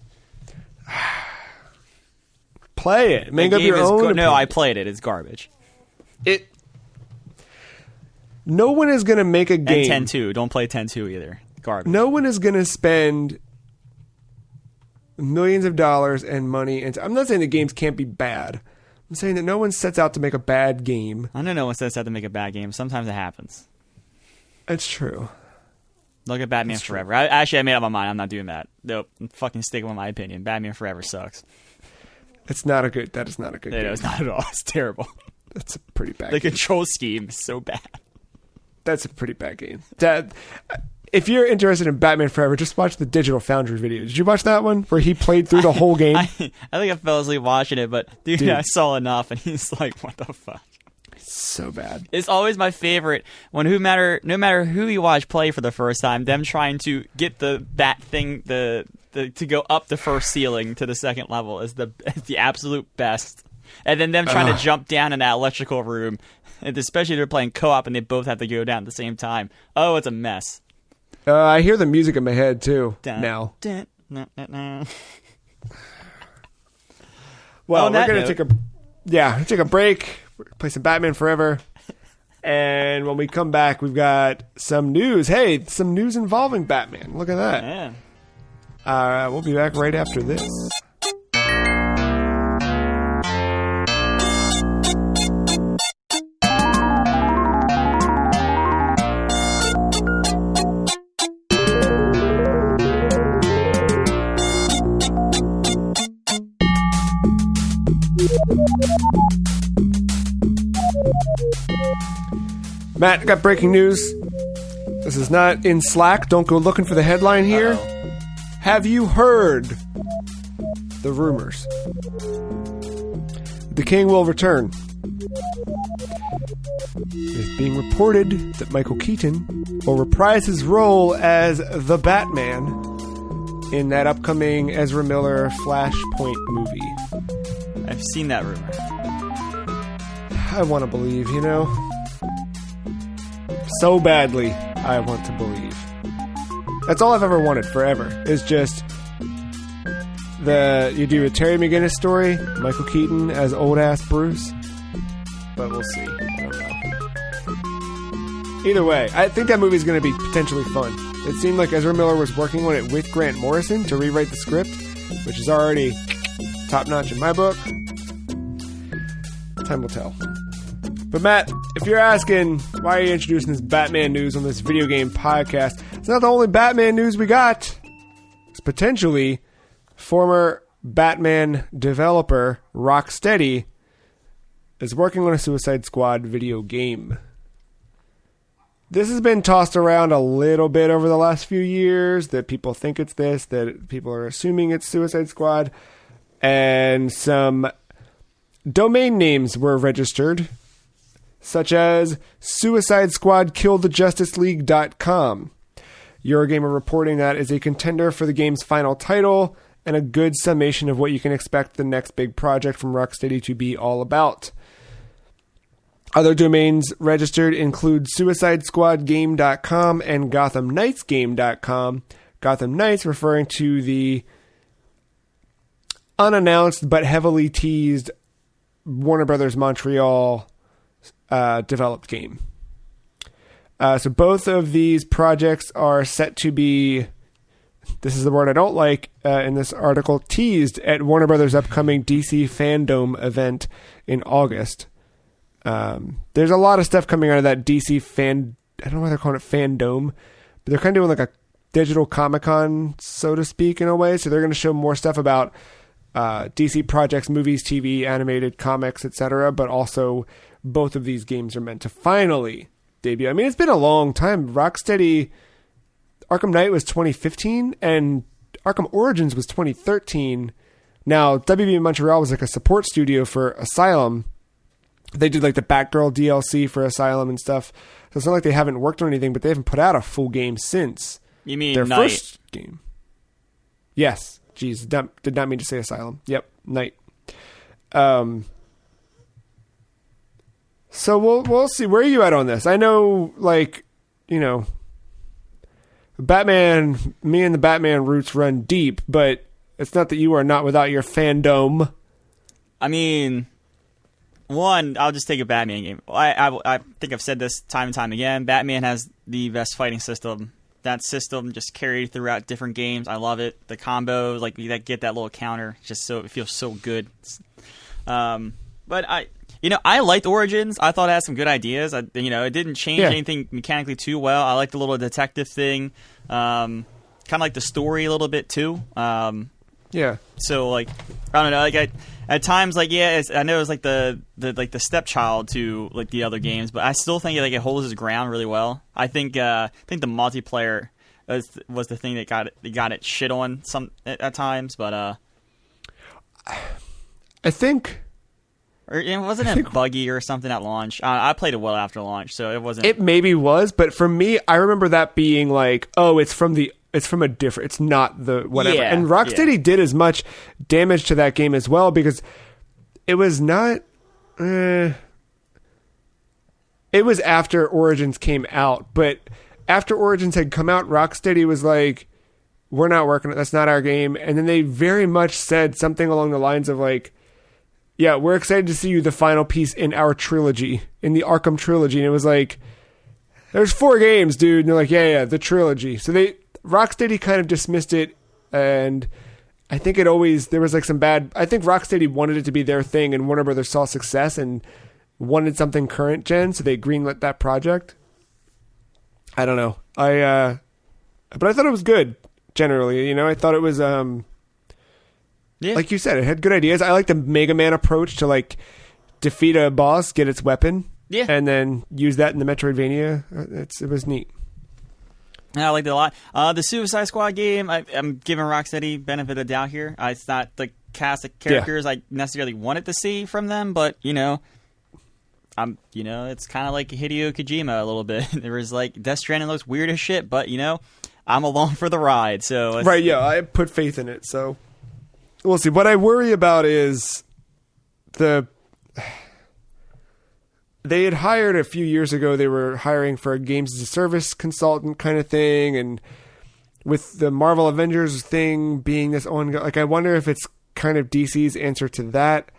Play it. Make up your own. No, I played it. It's garbage. No one is going to make a game. And 10-2. Don't play 10-2 either. Garbage. No one is going to spend millions of dollars and money. I'm not saying the games can't be bad. I'm saying that no one sets out to make a bad game. I know no one sets out to make a bad game. Sometimes it happens. It's true. Look at Batman Forever. I made up my mind. I'm not doing that. Nope. I'm fucking sticking with my opinion. Batman Forever sucks. That is not a good game. No, it's not at all. It's terrible. That's a pretty bad game. The control scheme is so bad. That's a pretty bad game. Dad, if you're interested in Batman Forever, just watch the Digital Foundry video. Did you watch that one where he played through the whole game? I think I fell asleep watching it, but dude, I saw enough, and he's like, "What the fuck?" So bad. It's always my favorite when no matter who you watch play for the first time, them trying to get the bat thing to go up the first ceiling to the second level is the absolute best. And then them trying to jump down in that electrical room, and especially if they're playing co-op and they both have to go down at the same time. Oh, it's a mess. I hear the music in my head too now. Well, we're gonna take a break. We're gonna play some Batman Forever, and when we come back, we've got some news. Hey, some news involving Batman. Look at that. Yeah. We'll be back right after this. Matt, I got breaking news. This is not in Slack. Don't go looking for the headline here. Uh-oh. Have you heard the rumors? The King will return. It is being reported that Michael Keaton will reprise his role as the Batman in that upcoming Ezra Miller Flashpoint movie. I've seen that rumor. I want to believe, so badly, I want to believe. That's all I've ever wanted forever, is just you do a Terry McGinnis story, Michael Keaton as old-ass Bruce, but we'll see. I don't know. Either way, I think that movie's going to be potentially fun. It seemed like Ezra Miller was working on it with Grant Morrison to rewrite the script, which is already top-notch in my book. Time will tell. But Matt, if you're asking why are you introducing this Batman news on this video game podcast, it's not the only Batman news we got. It's potentially former Batman developer Rocksteady is working on a Suicide Squad video game. This has been tossed around a little bit over the last few years, that people think it's this, that people are assuming it's Suicide Squad, and some domain names were registered, such as Suicide Squad KillTheJusticeLeague.com. Eurogamer reporting that is a contender for the game's final title and a good summation of what you can expect the next big project from Rocksteady to be all about. Other domains registered include SuicideSquadGame.com and GothamKnightsGame.com. Gotham Knights referring to the unannounced but heavily teased Warner Brothers Montreal developed game. So both of these projects are set to be, this is the word I don't like in this article, teased at Warner Brothers' upcoming DC Fandom event in August. There's a lot of stuff coming out of that DC fan, I don't know why they're calling it Fandom, but they're kind of doing like a digital Comic-Con, so to speak, in a way. So they're going to show more stuff about DC projects, movies, TV, animated comics, etc. But also both of these games are meant to finally debut. I mean, it's been a long time. Rocksteady, Arkham Knight was 2015 and Arkham Origins was 2013. Now, WB Montreal was like a support studio for Asylum. They did like the Batgirl DLC for Asylum and stuff. So it's not like they haven't worked on anything, but they haven't put out a full game since. You mean their Night? First game? Yes. Jeez, did not mean to say Asylum. Yep, Night. So we'll see. Where are you at on this? I know, like, you know, Batman. Me and the Batman roots run deep, but it's not that you are not without your fandom. I mean, one, I'll just take a Batman game. I think I've said this time and time again. Batman has the best fighting system. That system just carried throughout different games. I love it. The combos, like that, get that little counter, just so it feels so good. But I liked Origins. I thought it had some good ideas. It didn't change anything mechanically too well. I liked the little detective thing. Kind of like the story a little bit too. So like, I don't know. Like at times, like I know it's like the stepchild to like the other games, but I still think it holds its ground really well. I think the multiplayer was the thing that got it shit on some at times, but I think. Or it wasn't buggy or something at launch. I played it well after launch, so it wasn't. It maybe was, but for me, I remember that being like, oh, it's from a different. It's not the whatever. Yeah, and Rocksteady did as much damage to that game as well because it was not. It was after Origins came out, but after Origins had come out, Rocksteady was like, "We're not working. That's not our game." And then they very much said something along the lines of like, yeah, we're excited to see you the final piece in our trilogy, in the Arkham trilogy. And it was like, there's 4 games, dude. And they're like, yeah, the trilogy. So Rocksteady kind of dismissed it. And I think there was like some bad, I think Rocksteady wanted it to be their thing and Warner Brothers saw success and wanted something current gen. So they greenlit that project. I don't know. But I thought it was good generally. I thought it was, yeah. Like you said, it had good ideas. I like the Mega Man approach to like defeat a boss, get its weapon, and then use that in the Metroidvania. It was neat. I liked it a lot. The Suicide Squad game, I'm giving Rocksteady benefit of the doubt here. It's not the cast of characters I necessarily wanted to see from them, but it's kind of like Hideo Kojima a little bit. There was like Death Stranding looks weird as shit, but I'm along for the ride. So right, yeah, I put faith in it. So. We'll see. What I worry about is they had hired a few years ago, they were hiring for a games as a service consultant kind of thing. And with the Marvel Avengers thing being this ongoing, like I wonder if it's kind of DC's answer to that.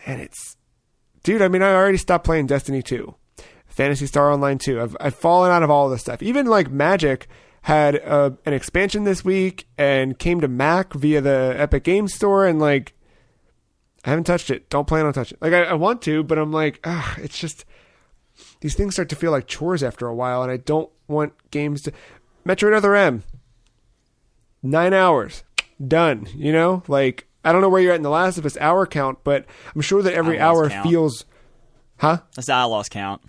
And it's, dude, I mean, I already stopped playing Destiny 2, Phantasy Star Online 2. I've fallen out of all this stuff. Even like Magic had an expansion this week and came to Mac via the Epic Games Store, and like I haven't touched it. Don't plan on touching it. Like I want to, but I'm like, it's just these things start to feel like chores after a while, and I don't want games to. Metroid Other M, 9 hours, done. Like I don't know where you're at in the Last of Us hour count, but I'm sure that every hour feels... Huh? That's the Outlaws count.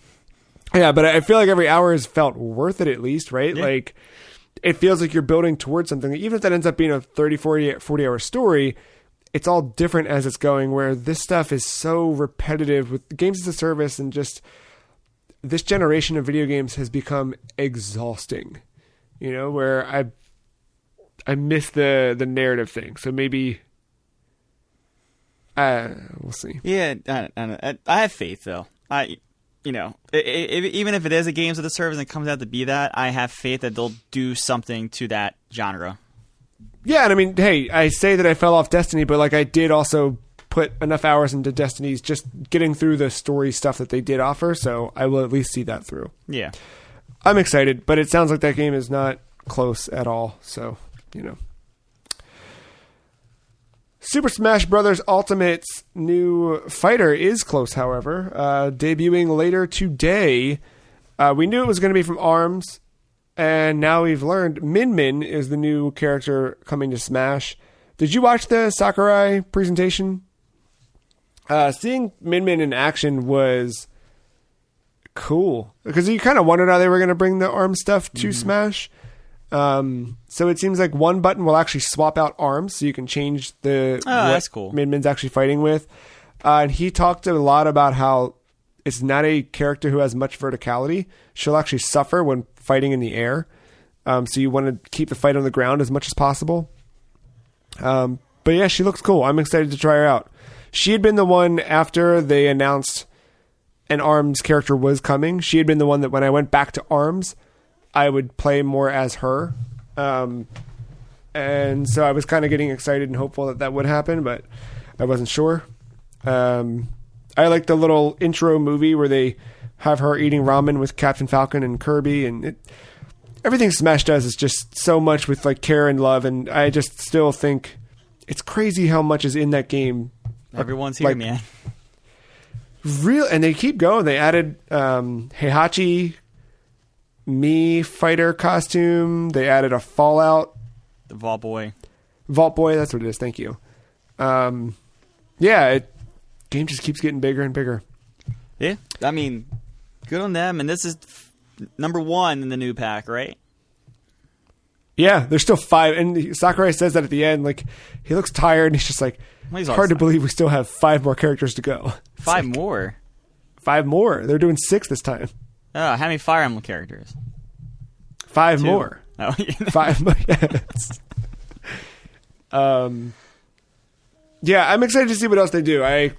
Yeah, but I feel like every hour has felt worth it at least, right? Yeah. Like, it feels like you're building towards something. Even if that ends up being a 30, 40 hour story, it's all different as it's going, where this stuff is so repetitive with games as a service, and just this generation of video games has become exhausting, you know, where I miss the narrative thing. So maybe we'll see. Yeah, I have faith though. Even if it is a games of the service and it comes out to be that, I have faith that they'll do something to that genre. Yeah, and I mean, hey, I say that I fell off Destiny, but like I did also put enough hours into Destiny's just getting through the story stuff that they did offer, so I will at least see that through. Yeah. I'm excited, but it sounds like that game is not close at all, so, you know. Super Smash Bros. Ultimate's new fighter is close, however. Debuting later today. We knew it was going to be from ARMS, and now we've learned Min Min is the new character coming to Smash. Did you watch the Sakurai presentation? Seeing Min Min in action was cool, because you kind of wondered how they were going to bring the ARMS stuff to Smash. So it seems like one button will actually swap out arms, so you can change that's cool. Min Min's actually fighting with. And he talked a lot about how it's not a character who has much verticality. She'll actually suffer when fighting in the air. So you want to keep the fight on the ground as much as possible. But yeah, she looks cool. I'm excited to try her out. She had been the one, after they announced an ARMS character was coming, she had been the one that when I went back to ARMS, I would play more as her. And so I was kind of getting excited and hopeful that would happen, but I wasn't sure. I like the little intro movie where they have her eating ramen with Captain Falcon and Kirby, and everything Smash does is just so much with like care and love, and I just still think it's crazy how much is in that game. Everyone's here, man. Real, and they keep going. They added Heihachi Mii fighter costume. They added a Fallout. The Vault Boy. Vault Boy, that's what it is. Thank you. Game just keeps getting bigger and bigger. Yeah, I mean, good on them. And this is number 1 in the new pack, right? Yeah, there's still 5. And Sakurai says that at the end. Like, he looks tired, and he's just like, hard to believe we still have 5 more characters to go. 5 more? 5 more. They're doing 6 this time. Oh, how many Fire Emblem characters? 5 2. more. Oh, yeah. 5 more. Yes. Yeah, I'm excited to see what else they do. I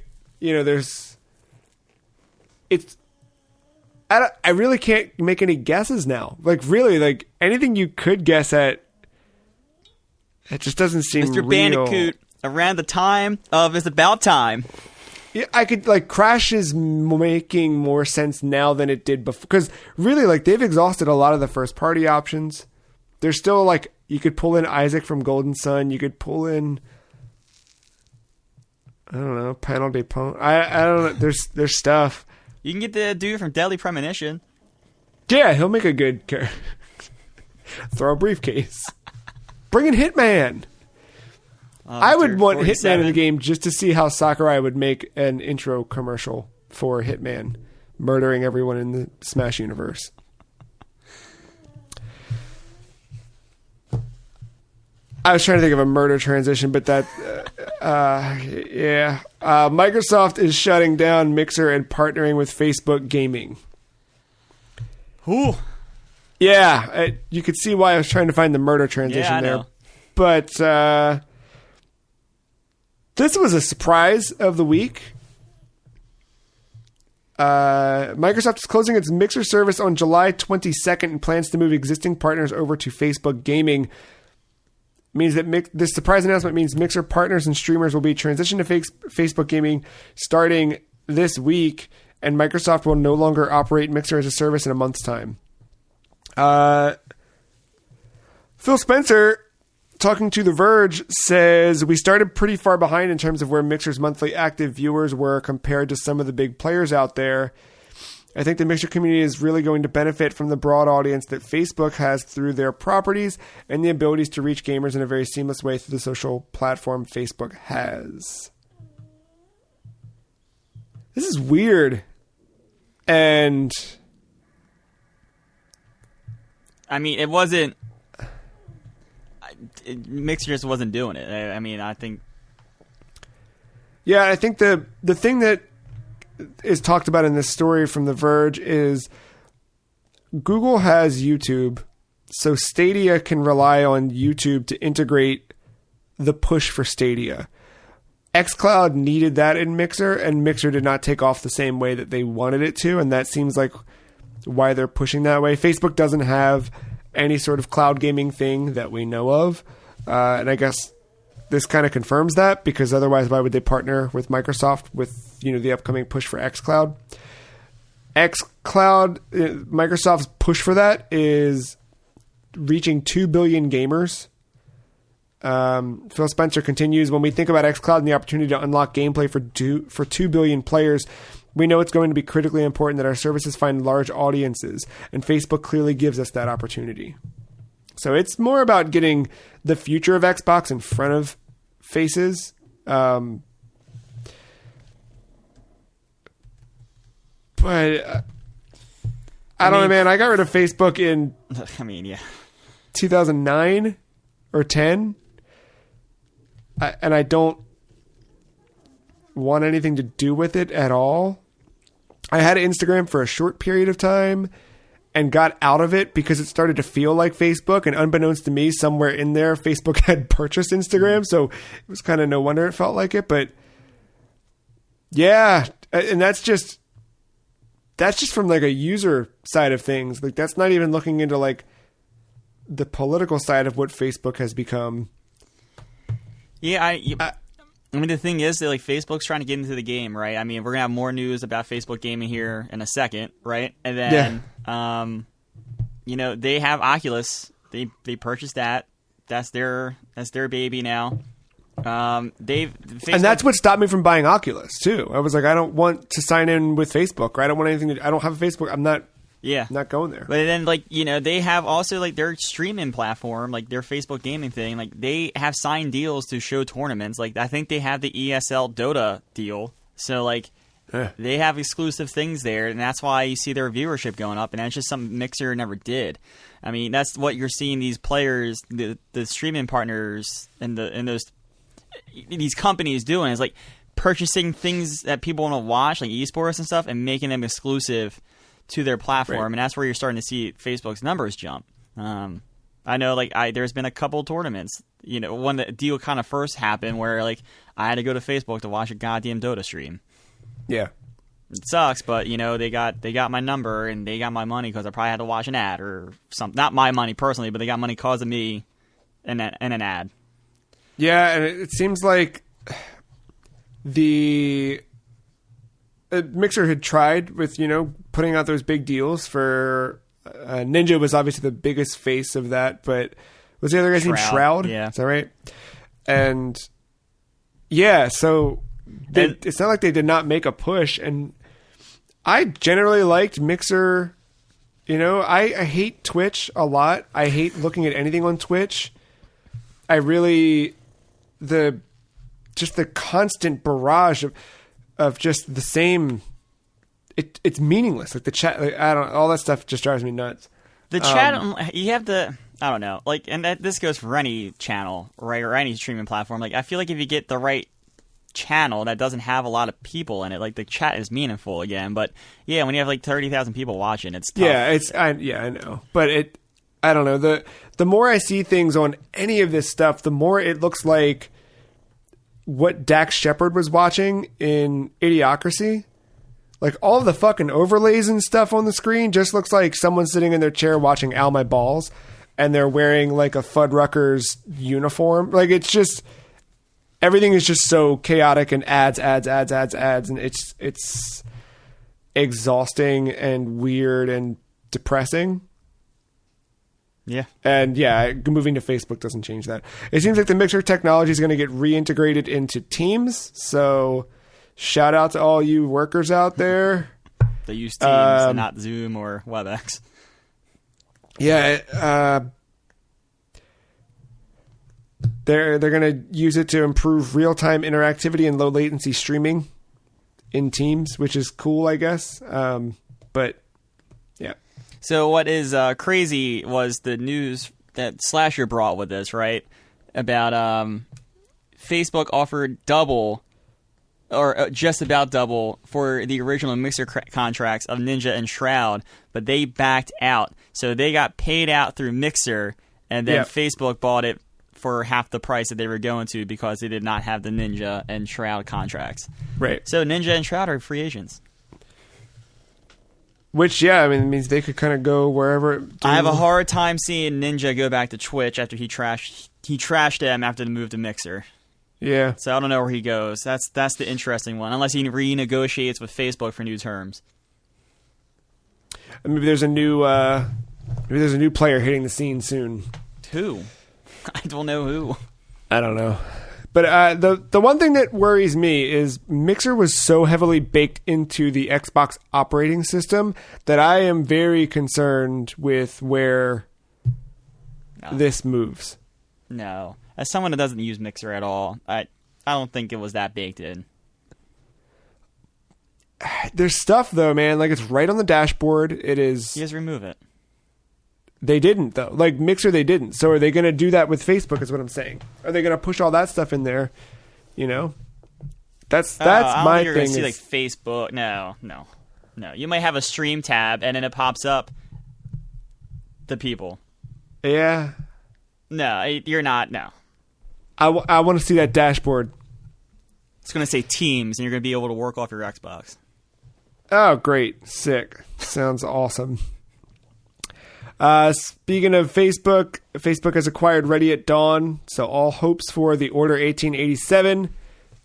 really can't make any guesses now. Like, really, like, anything you could guess at, it just doesn't seem Mr. real. Bandicoot, around the time of It's About Time. Yeah, I could, like, Crash is making more sense now than it did before. Because, really, like, they've exhausted a lot of the first-party options. There's still, like, you could pull in Isaac from Golden Sun. You could pull in, I don't know, Panel de Pont. I don't know. There's stuff. You can get the dude from Deadly Premonition. Yeah, he'll make a good character. Throw a briefcase. Bring in Hitman. I would want 47. Hitman in the game just to see how Sakurai would make an intro commercial for Hitman murdering everyone in the Smash universe. I was trying to think of a murder transition, but that, yeah. Microsoft is shutting down Mixer and partnering with Facebook Gaming. Ooh. Yeah, you could see why I was trying to find the murder transition there. Know. But this was a surprise of the week. Microsoft is closing its Mixer service on July 22nd and plans to move existing partners over to Facebook Gaming. Means that this surprise announcement means Mixer partners and streamers will be transitioned to Facebook Gaming starting this week, and Microsoft will no longer operate Mixer as a service in a month's time. Phil Spencer, talking to The Verge, says, we started pretty far behind in terms of where Mixer's monthly active viewers were compared to some of the big players out there. I think the Mixer community is really going to benefit from the broad audience that Facebook has through their properties and the abilities to reach gamers in a very seamless way through the social platform Facebook has. This is weird. And I mean, it wasn't. Mixer just wasn't doing it. I mean, I think. Yeah, I think the thing that is talked about in this story from The Verge is Google has YouTube, so Stadia can rely on YouTube to integrate the push for Stadia. xCloud needed that in Mixer, and Mixer did not take off the same way that they wanted it to, and that seems like why they're pushing that way. Facebook doesn't have any sort of cloud gaming thing that we know of, and I guess this kind of confirms that, because otherwise why would they partner with Microsoft with the upcoming push for xCloud? xCloud, Microsoft's push for that is reaching 2 billion gamers. Phil Spencer continues, when we think about xCloud and the opportunity to unlock gameplay for 2 billion players, we know it's going to be critically important that our services find large audiences, and Facebook clearly gives us that opportunity. So it's more about getting the future of Xbox in front of faces. But I don't know, man. I got rid of Facebook in 2009 or 10. And I don't want anything to do with it at all. I had Instagram for a short period of time and got out of it because it started to feel like Facebook, and unbeknownst to me, somewhere in there, Facebook had purchased Instagram, so it was kind of no wonder it felt like it. But yeah, and that's just from like a user side of things. Like, that's not even looking into like the political side of what Facebook has become. Yeah, I mean, the thing is that like Facebook's trying to get into the game, right? I mean, we're gonna have more news about Facebook gaming here in a second, right? And then, they have Oculus. They purchased that. That's their baby now. And that's what stopped me from buying Oculus too. I was like, I don't want to sign in with Facebook, right? I don't want anything. I don't have a Facebook. I'm not. Yeah, not going there. But then, they have also like their streaming platform, like their Facebook gaming thing. Like, they have signed deals to show tournaments. Like, I think they have the ESL Dota deal. So like, they have exclusive things there, and that's why you see their viewership going up. And that's just something Mixer never did. I mean, that's what you're seeing these players, the streaming partners, and these companies doing is like purchasing things that people want to watch, like esports and stuff, and making them exclusive to their platform, right. And that's where you're starting to see Facebook's numbers jump. I know, there's been a couple tournaments, when the deal kind of first happened, where like I had to go to Facebook to watch a goddamn Dota stream. Yeah, it sucks, but they got my number and they got my money because I probably had to watch an ad or something. Not my money personally, but they got money because of me and an ad. Yeah, and it seems like the Mixer had tried with, putting out those big deals for Ninja was obviously the biggest face of that, but was the other guy's name Shroud? Yeah. Is that right? And yeah, so it's not like they did not make a push, and I generally liked Mixer. I hate Twitch a lot. I hate looking at anything on Twitch. I really the constant barrage of just the same. It's meaningless. Like the chat, all that stuff just drives me nuts. The chat, you have to, I don't know, this goes for any channel, right, or any streaming platform. Like, I feel like if you get the right channel that doesn't have a lot of people in it, like the chat is meaningful again. But yeah, when you have like 30,000 people watching, it's tough. Yeah, I know, but I don't know. The more I see things on any of this stuff, the more it looks like what Dax Shepard was watching in Idiocracy. Like, all the fucking overlays and stuff on the screen just looks like someone sitting in their chair watching Al My Balls, and they're wearing like a Fuddruckers uniform. Like, it's just, everything is just so chaotic and ads, and it's exhausting and weird and depressing. Yeah. And yeah, moving to Facebook doesn't change that. It seems like the Mixer technology is going to get reintegrated into Teams, so shout out to all you workers out there. They use Teams and not Zoom or WebEx. Yeah, they're going to use it to improve real-time interactivity and low-latency streaming in Teams, which is cool, I guess. But, yeah. So what is crazy was the news that Slasher brought with this, right? About Facebook offered double, or just about double, for the original Mixer contracts of Ninja and Shroud, but they backed out. So they got paid out through Mixer, and then Facebook bought it for half the price that they were going to because they did not have the Ninja and Shroud contracts. Right. So Ninja and Shroud are free agents. Which, yeah, I mean, it means they could kind of go wherever. I have a hard time seeing Ninja go back to Twitch after he trashed them after the move to Mixer. Yeah. So I don't know where he goes. That's the interesting one, unless he renegotiates with Facebook for new terms. Maybe there's a new player hitting the scene soon. Who? I don't know who. I don't know. But the one thing that worries me is Mixer was so heavily baked into the Xbox operating system that I am very concerned with where this moves. No. As someone that doesn't use Mixer at all, I don't think it was that baked in. There's stuff, though, man. Like, it's right on the dashboard. It is... You just remove it. They didn't, though. Like, Mixer, they didn't. So are they going to do that with Facebook, is what I'm saying. Are they going to push all that stuff in there? You know? That's my thing. You're going to see, like, Facebook. No. You might have a stream tab, and then it pops up the people. Yeah. No, you're not. No. I want to see that dashboard. It's going to say Teams, and you're going to be able to work off your Xbox. Oh, great. Sick. Sounds awesome. Speaking of Facebook has acquired Ready at Dawn, so all hopes for the Order 1887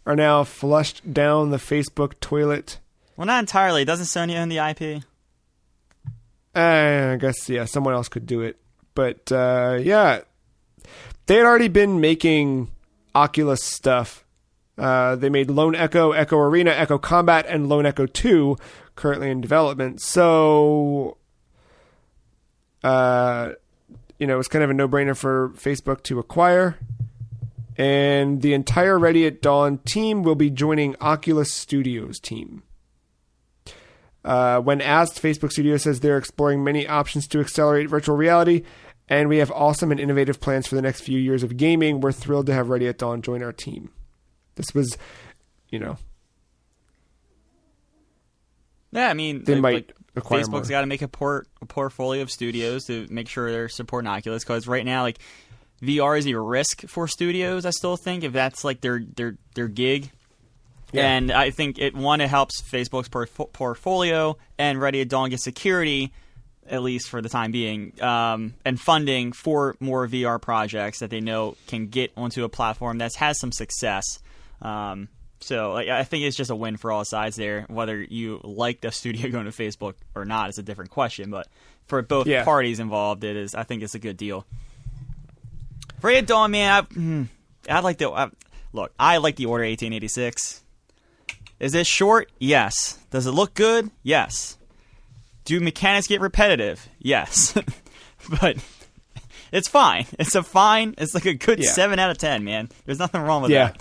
are now flushed down the Facebook toilet. Well, not entirely. Doesn't Sony own the IP? I guess, yeah, someone else could do it. But, yeah, they had already been making Oculus stuff. They made Lone Echo, Echo Arena, Echo Combat, and Lone Echo 2 currently in development. So, it's kind of a no-brainer for Facebook to acquire. And the entire Ready at Dawn team will be joining Oculus Studios team. When asked, Facebook Studios says they're exploring many options to accelerate virtual reality, and we have awesome and innovative plans for the next few years of gaming. We're thrilled to have Ready at Dawn join our team. This was, Yeah, I mean, they might acquire Facebook's got to make a portfolio of studios to make sure they're supporting Oculus, because right now, like, VR is a risk for studios, I still think, if that's like their gig. Yeah. And I think it helps Facebook's portfolio, and Ready at Dawn get security, at least for the time being, and funding for more VR projects that they know can get onto a platform that has some success. So I think it's just a win for all sides there. Whether you like the studio going to Facebook or not is a different question, but for both parties involved, I think it's a good deal. Ready at Dawn, man, I like the Order 1886. Is it short? Yes. Does it look good? Yes. Do mechanics get repetitive? Yes. But it's fine. It's like a good 7 out of 10, man. There's nothing wrong with that.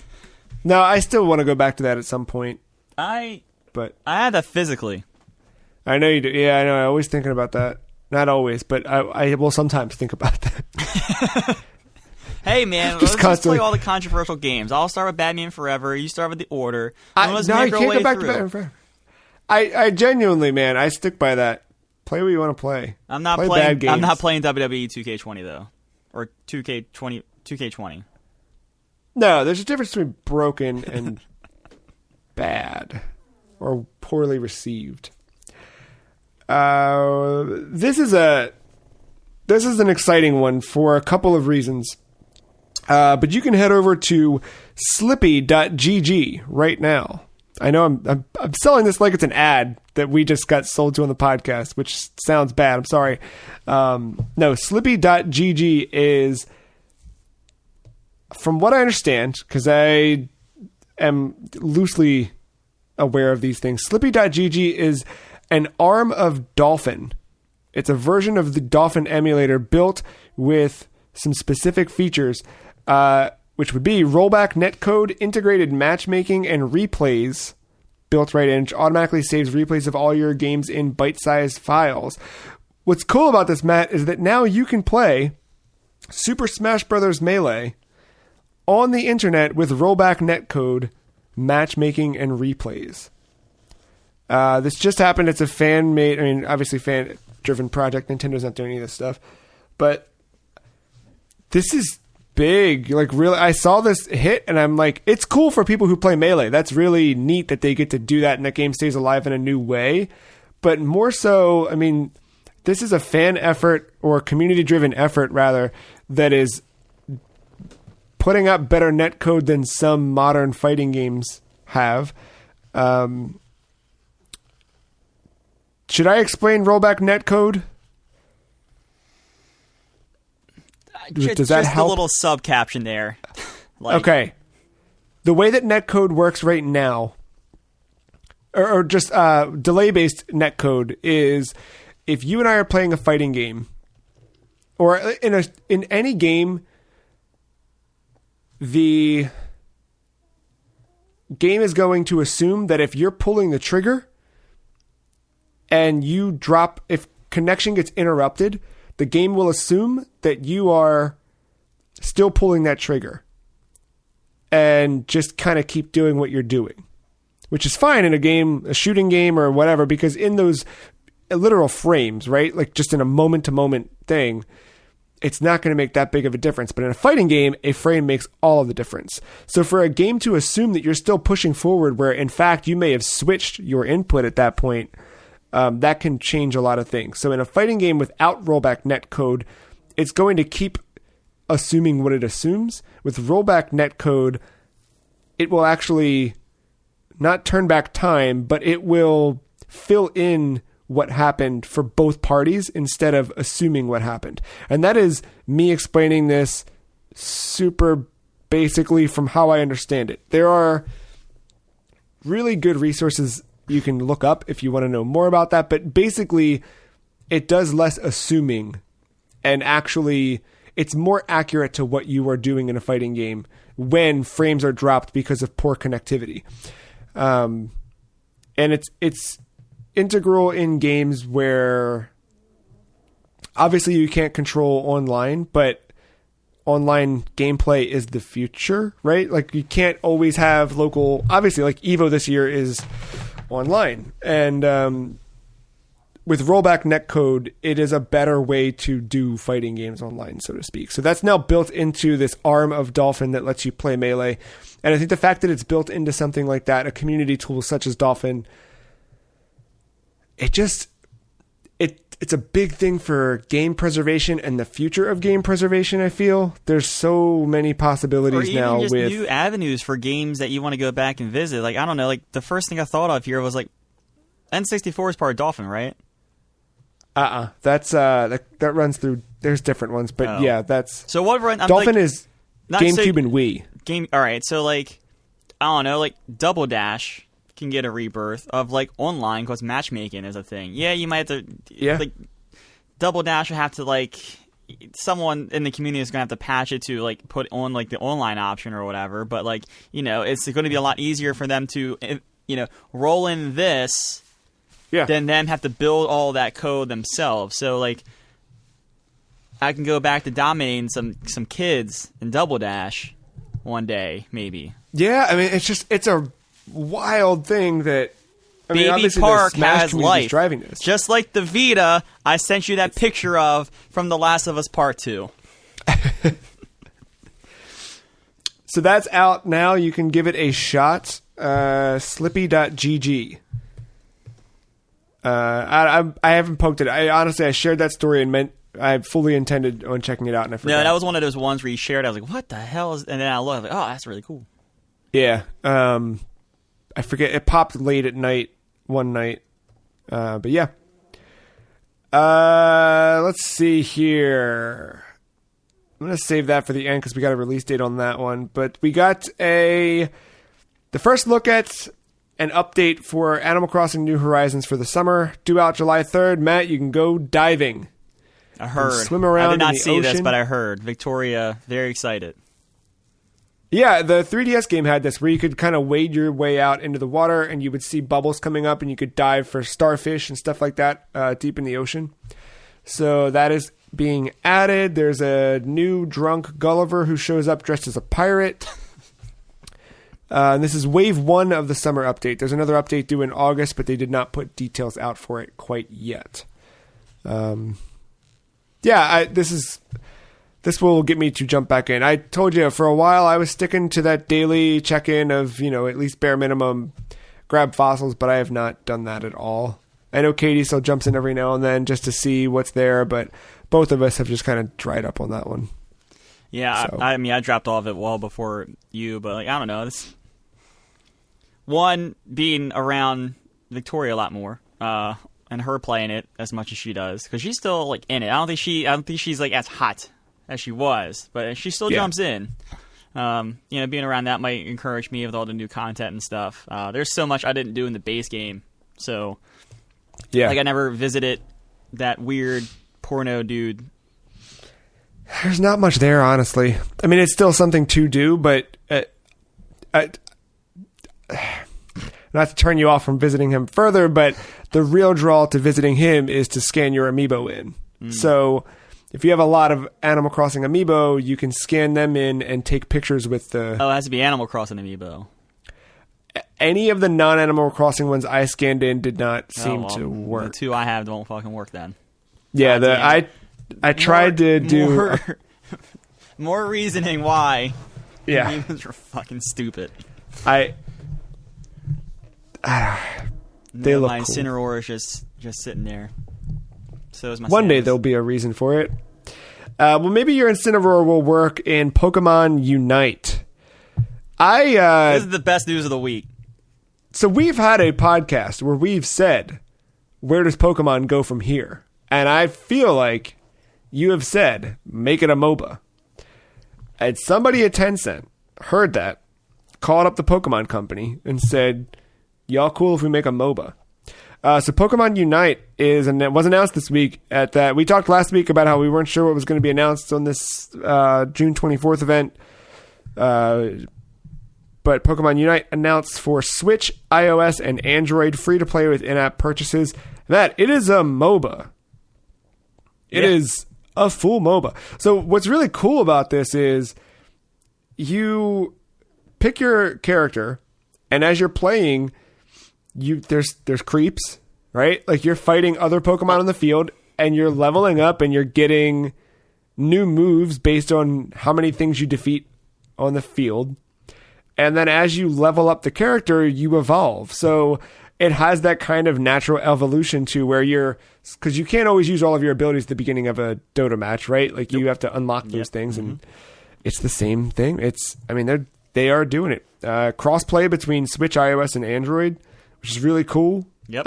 No, I still want to go back to that at some point. I had that physically. I know you do. Yeah, I know. I'm always thinking about that. Not always, but I will sometimes think about that. Hey, man, let's play all the controversial games. I'll start with Batman Forever. You start with The Order. You can't go back to Batman Forever. I genuinely, man, I stick by that. Play what you want to play. I'm not playing bad games. I'm not playing WWE 2K20 though, or 2K20. No, there's a difference between broken and bad or poorly received. This is an exciting one for a couple of reasons. But you can head over to slippy.gg right now. I know I'm selling this like it's an ad that we just got sold to on the podcast, which sounds bad. I'm sorry. No, slippy.gg is, from what I understand, because I am loosely aware of these things, slippy.gg is an arm of Dolphin. It's a version of the Dolphin emulator built with some specific features, which would be rollback netcode, integrated matchmaking, and replays built right in, which automatically saves replays of all your games in bite-sized files. What's cool about this, Matt, is that now you can play Super Smash Bros. Melee on the internet with rollback netcode, matchmaking, and replays. This just happened. It's a fan-made, obviously fan-driven project. Nintendo's not doing any of this stuff. But this is big. Like, really, I saw this hit, and I'm like, it's cool for people who play Melee. That's really neat that they get to do that, and that game stays alive in a new way. But more so, this is a fan effort, or community-driven effort, rather, that is putting up better netcode than some modern fighting games have. Should I explain rollback netcode? Does that help? Just a little sub-caption there. Okay. The way that netcode works right now, or just delay-based netcode, is if you and I are playing a fighting game, or in any game, the game is going to assume that if you're pulling the trigger and you drop, if connection gets interrupted, the game will assume that you are still pulling that trigger and just kind of keep doing what you're doing, which is fine in a game, a shooting game or whatever, because in those literal frames, right? Like just in a moment-to-moment thing, it's not going to make that big of a difference. But in a fighting game, a frame makes all of the difference. So for a game to assume that you're still pushing forward, where in fact you may have switched your input at that point, that can change a lot of things. So in a fighting game without rollback netcode, it's going to keep assuming what it assumes. With rollback netcode, it will actually not turn back time, but it will fill in what happened for both parties instead of assuming what happened. And that is me explaining this super basically from how I understand it. There are really good resources you can look up if you want to know more about that, but basically it does less assuming, and actually it's more accurate to what you are doing in a fighting game when frames are dropped because of poor connectivity. And it's integral in games where obviously you can't control online, but online gameplay is the future, right? Like you can't always have local, obviously like Evo this year is online, and with rollback netcode, it is a better way to do fighting games online, so to speak. So that's now built into this arm of Dolphin that lets you play Melee. And I think the fact that it's built into something like that, a community tool such as Dolphin, it's a big thing for game preservation and the future of game preservation. I feel there's so many possibilities or even now just with new avenues for games that you want to go back and visit. Like, I don't know, like the first thing I thought of here was like N64 is part of Dolphin, right? That's that runs through. There's different ones, but yeah, that's so what run. Dolphin is GameCube and Wii. All right, so like I don't know, like Double Dash can get a rebirth of like online because matchmaking is a thing. Yeah, you might have to. Yeah. Like Double Dash would have to like someone in the community is gonna have to patch it to like put on like the online option or whatever. But like it's going to be a lot easier for them to roll in this. Yeah. Than them have to build all that code themselves. So like I can go back to dominating some kids in Double Dash one day, maybe. Yeah, I mean it's a wild thing that Baby obviously Park the Smash has community is life. driving this. Just like the Vita I sent you that picture of from The Last of Us Part 2. So that's out now. You can give it a shot. Slippy.gg. I haven't poked it. I shared that story and I fully intended on checking it out, and I forgot. No, that was one of those ones where you shared. I was like, "What the hell is?" And then I looked, I was like, "Oh, that's really cool." Yeah. I forget. It popped late at night one night. But yeah. Let's see here. I'm gonna save that for the end because we got a release date on that one. But we got the first look at an update for Animal Crossing New Horizons for the summer, due out July 3rd. Matt, you can go diving. I heard. Swim around I did not in the see this, ocean. but I heard. Victoria, very excited. Yeah, the 3DS game had this where you could kind of wade your way out into the water and you would see bubbles coming up and you could dive for starfish and stuff like that deep in the ocean. So that is being added. There's a new drunk Gulliver who shows up dressed as a pirate. And this is wave 1 of the summer update. There's another update due in August, but they did not put details out for it quite yet. This will get me to jump back in. I told you for a while I was sticking to that daily check-in of, at least bare minimum grab fossils, but I have not done that at all. I know Katie still jumps in every now and then just to see what's there, but both of us have just kind of dried up on that one. Yeah, So. I mean, I dropped all of it well before you, but I don't know. This one being around Victoria a lot more, and her playing it as much as she does, because she's still in it. I don't think she's as hot as she was, but she still jumps in. Being around that might encourage me with all the new content and stuff. There's so much I didn't do in the base game, so I never visited that weird porno dude. There's not much there, honestly. I mean, it's still something to do, but not to turn you off from visiting him further, but the real draw to visiting him is to scan your amiibo in. So if you have a lot of Animal Crossing amiibo, you can scan them in and take pictures with the... Oh, it has to be Animal Crossing amiibo. Any of the non-Animal Crossing ones I scanned in did not seem to work. The 2 I have won't fucking work then. Yeah, I tried to do... More reasoning why. Yeah. Amiibos are fucking stupid. They look my cool. Incineroar is just sitting there. So is my One day Samus. there'll be a reason for it. Well, maybe your Incineroar will work in Pokemon Unite. This is the best news of the week. So we've had a podcast where we've said, where does Pokemon go from here? And I feel like you have said, make it a MOBA. And somebody at Tencent heard that, called up the Pokemon company, and said, y'all cool if we make a MOBA? So Pokemon Unite was announced this week at that. We talked last week about how we weren't sure what was going to be announced on this June 24th event. But Pokemon Unite announced for Switch, iOS, and Android, free to play with in-app purchases. That it is a MOBA. It is a full MOBA. So what's really cool about this is you pick your character, and as you're playing, there's creeps, right? Like you're fighting other Pokemon on the field, and you're leveling up, and you're getting new moves based on how many things you defeat on the field. And then as you level up the character, you evolve. So it has that kind of natural evolution to where because you can't always use all of your abilities at the beginning of a Dota match, right? Like you have to unlock those things, and it's the same thing. They are doing it. Cross-play between Switch, iOS, and Android, which is really cool. Yep.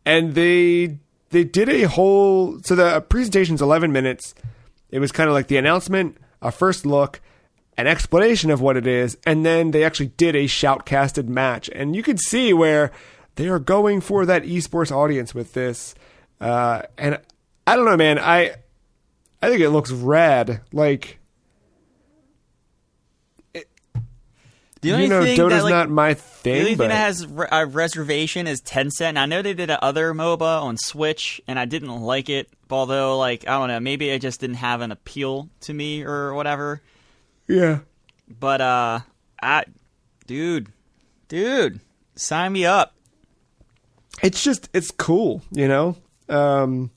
And they did a whole... So the presentation's 11 minutes. It was kind of like the announcement, a first look, an explanation of what it is, and then they actually did a shoutcasted match. And you could see where they are going for that esports audience with this. And I don't know, man. I think it looks rad. Like... The only thing Dota's not my thing. The only but... thing that has a reservation is Tencent. And I know they did another MOBA on Switch, and I didn't like it. Although, I don't know, maybe it just didn't have an appeal to me or whatever. Yeah. But, dude, sign me up. It's cool, I don't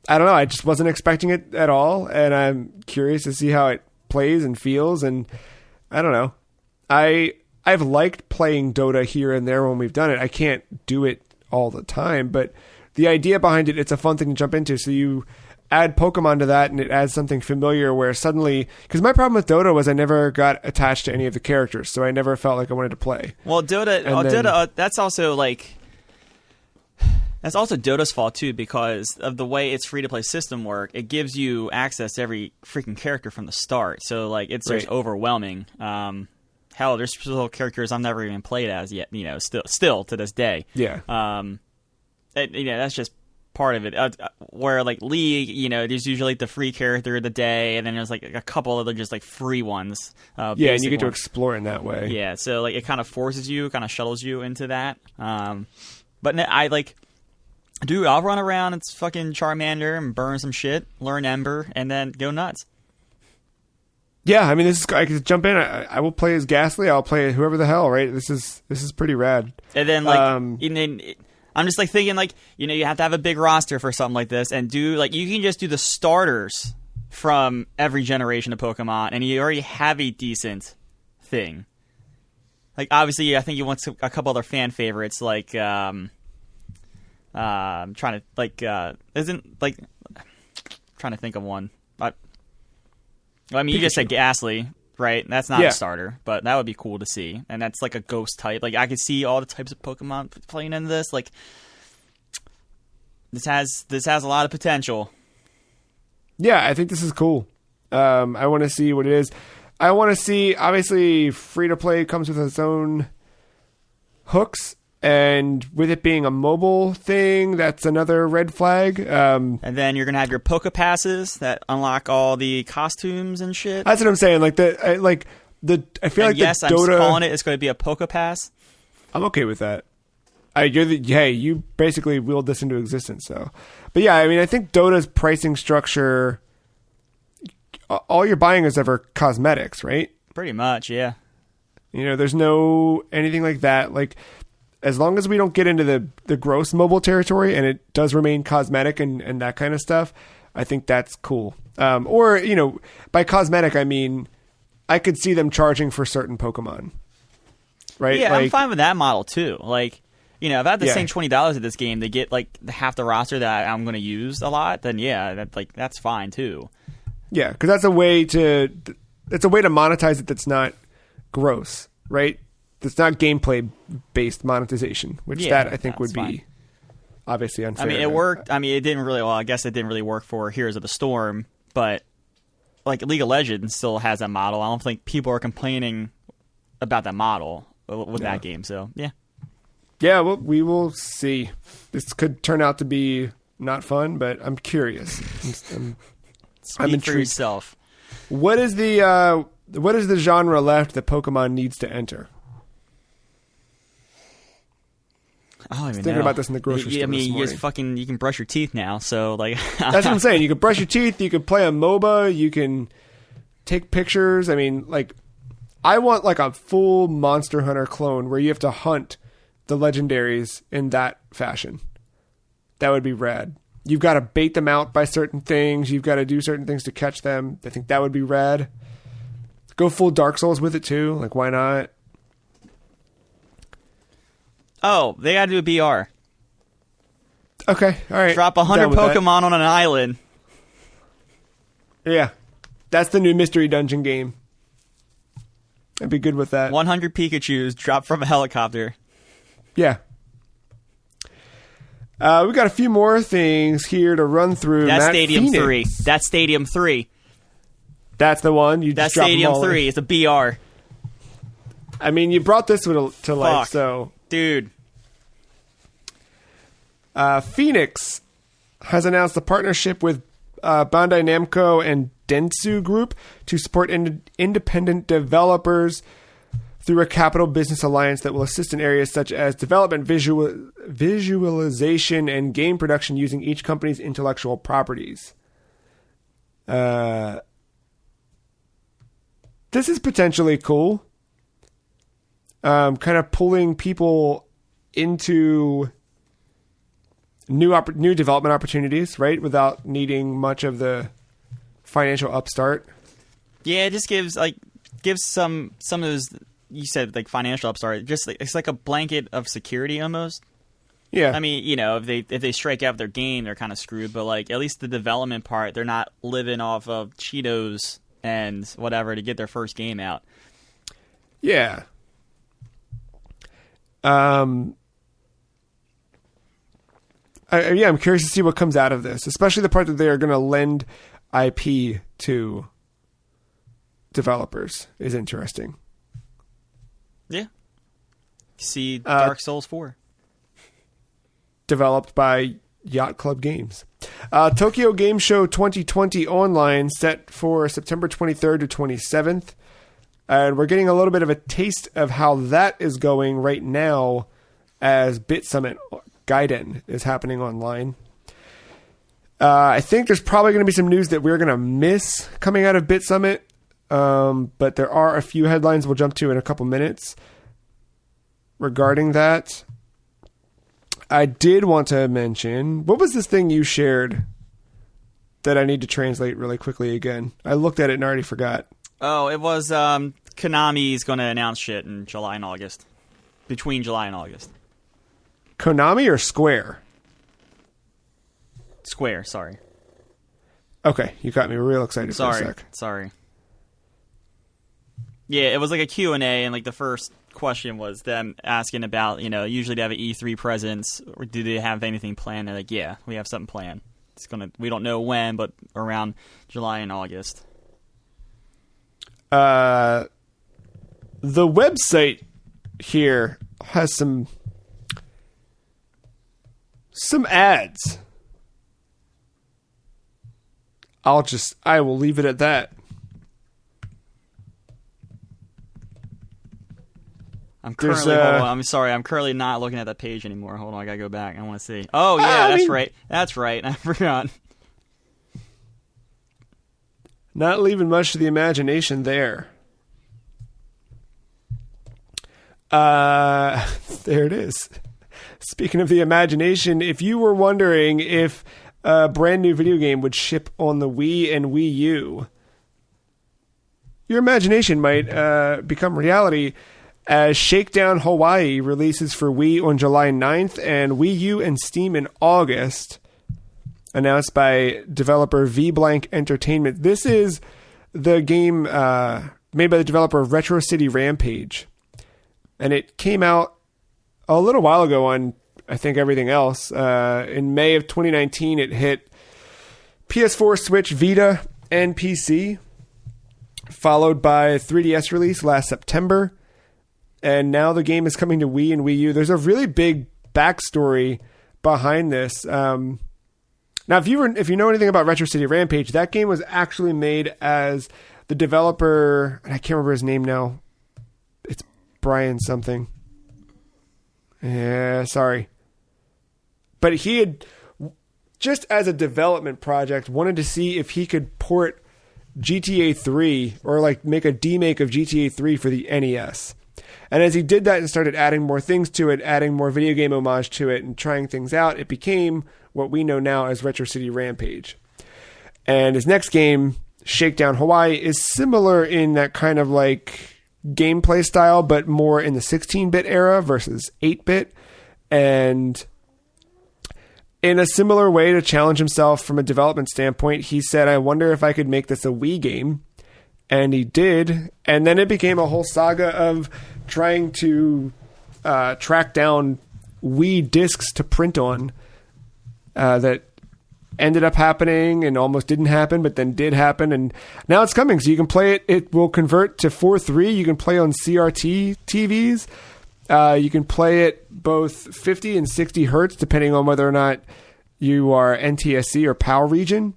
know. I just wasn't expecting it at all, and I'm curious to see how it plays and feels, and I don't know. I've liked playing Dota here and there when we've done it. I can't do it all the time, but the idea behind it's a fun thing to jump into. So you add Pokemon to that, and it adds something familiar where suddenly... Because my problem with Dota was I never got attached to any of the characters, so I never felt like I wanted to play. Well, Dota, that's also That's also Dota's fault too, because of the way its free-to-play system work. It gives you access to every freaking character from the start, so like it's just overwhelming. Hell, there's still characters I've never even played as yet. You know, still to this day. Yeah. That's just part of it. Where like League, you know, there's usually the free character of the day, and then there's like a couple other just like free ones. And you get to explore in that way. Yeah, so like it kind of forces you, kind of shuttles you into that. But Dude, I'll run around and fucking Charmander and burn some shit, learn Ember, and then go nuts. Yeah, I mean, I could jump in. I will play as Ghastly. I'll play whoever the hell. Right? This is pretty rad. And then I'm just like thinking like, you know, you have to have a big roster for something like this, and you can just do the starters from every generation of Pokemon, and you already have a decent thing. Like obviously, I think you want a couple other fan favorites like. I'm trying to trying to think of one. I mean, you just said Ghastly, right? That's not a starter, but that would be cool to see. And that's like a ghost type. Like I could see all the types of Pokemon playing into this. Like this has a lot of potential. Yeah, I think this is cool. I want to see what it is. I want to see. Obviously, free to play comes with its own hooks. And with it being a mobile thing, that's another red flag. And then you're gonna have your Poke Passes that unlock all the costumes and shit. That's what I'm saying. I feel like yes, the Dota. I'm calling it. It's going to be a Poke Pass. I'm okay with that. You basically willed this into existence. So, but yeah, I mean, I think Dota's pricing structure. All you're buying is ever cosmetics, right? Pretty much, yeah. You know, there's no anything like that. Like. As long as we don't get into the gross mobile territory and it does remain cosmetic and that kind of stuff, I think that's cool. Or, you know, by cosmetic, I mean, I could see them charging for certain Pokemon. Right? Yeah, I'm fine with that model too. Like, you know, if I have to sink $20 at this game to get like half the roster that I'm going to use a lot, then yeah, that's fine too. Yeah, because that's a way to monetize it that's not gross, right? It's not gameplay-based monetization, which I think would be obviously unfair. I mean, it worked. I mean, it didn't really. Well, I guess it didn't really work for Heroes of the Storm, but like League of Legends still has that model. I don't think people are complaining about that model with that game. So yeah, well, we will see. This could turn out to be not fun, but I'm curious. I'm intrigued. For yourself. What is the genre left that Pokemon needs to enter? I was thinking about this in the grocery store. I mean, this morning. you can brush your teeth now, so like that's what I'm saying. You can brush your teeth. You can play a MOBA. You can take pictures. I mean, like, I want like a full Monster Hunter clone where you have to hunt the legendaries in that fashion. That would be rad. You've got to bait them out by certain things. You've got to do certain things to catch them. I think that would be rad. Go full Dark Souls with it too. Like, why not? Oh, they got to do a BR. Okay, all right. Drop 100 Pokemon on an island. Yeah. That's the new Mystery Dungeon game. I'd be good with that. 100 Pikachus dropped from a helicopter. Yeah. We got a few more things here to run through. That's Matt Stadium Phoenix. 3. That's Stadium 3. That's the one? That's Stadium 3. It's a BR. I mean, you brought this one to life, so... Dude. Phoenix has announced a partnership with Bandai Namco and Dentsu Group to support independent developers through a capital business alliance that will assist in areas such as development, visualization, and game production using each company's intellectual properties. This is potentially cool. Kind of pulling people into new development opportunities, right? Without needing much of the financial upstart. Yeah, it just gives some of those, you said like financial upstart. Just like, it's like a blanket of security almost. Yeah. I mean, you know, if they strike out their game, they're kind of screwed. But like at least the development part, they're not living off of Cheetos and whatever to get their first game out. Yeah. I'm curious to see what comes out of this, especially the part that they are going to lend IP to developers is interesting. Yeah. See Dark Souls 4. Developed by Yacht Club Games. Tokyo Game Show 2020 online set for September 23rd to 27th. And we're getting a little bit of a taste of how that is going right now as Bit Summit Gaiden is happening online. I think there's probably going to be some news that we're going to miss coming out of Bit Summit. But there are a few headlines we'll jump to in a couple minutes regarding that. I did want to mention, what was this thing you shared that I need to translate really quickly again? I looked at it and I already forgot. Oh, it was Konami's going to announce shit in July and August. Between July and August. Konami or Square? Square, sorry. Okay, you got me real excited for a sec. Sorry. Yeah, it was like a Q&A, and like the first question was them asking about, usually they have an E3 presence, or do they have anything planned? They're like, yeah, we have something planned. We don't know when, but around July and August. The website here has some ads. I will leave it at that. I'm currently not looking at that page anymore. Hold on, I gotta go back. I want to see. Oh yeah, right. That's right. I forgot. Not leaving much to the imagination there. There it is. Speaking of the imagination, if you were wondering if a brand new video game would ship on the Wii and Wii U, your imagination might become reality as Shakedown Hawaii releases for Wii on July 9th and Wii U and Steam in August, announced by developer V-Blank Entertainment. This is the game made by the developer of Retro City Rampage. And it came out a little while ago on, I think, everything else. In May of 2019, it hit PS4, Switch, Vita, and PC, followed by a 3DS release last September. And now the game is coming to Wii and Wii U. There's a really big backstory behind this. Now, if you know anything about Retro City Rampage, that game was actually made as the developer, and I can't remember his name now. It's Brian something. Yeah, sorry. But he had, just as a development project, wanted to see if he could port GTA 3 or like make a demake of GTA 3 for the NES. And as he did that and started adding more things to it, adding more video game homage to it and trying things out, it became what we know now as Retro City Rampage. And his next game, Shakedown Hawaii, is similar in that kind of like gameplay style, but more in the 16-bit era versus 8-bit. And in a similar way to challenge himself from a development standpoint, he said, I wonder if I could make this a Wii game. And he did. And then it became a whole saga of trying to track down Wii discs to print on that ended up happening and almost didn't happen, but then did happen. And now it's coming. So you can play it. It will convert to 4:3. You can play on CRT TVs. You can play it both 50 and 60 hertz, depending on whether or not you are NTSC or PAL region.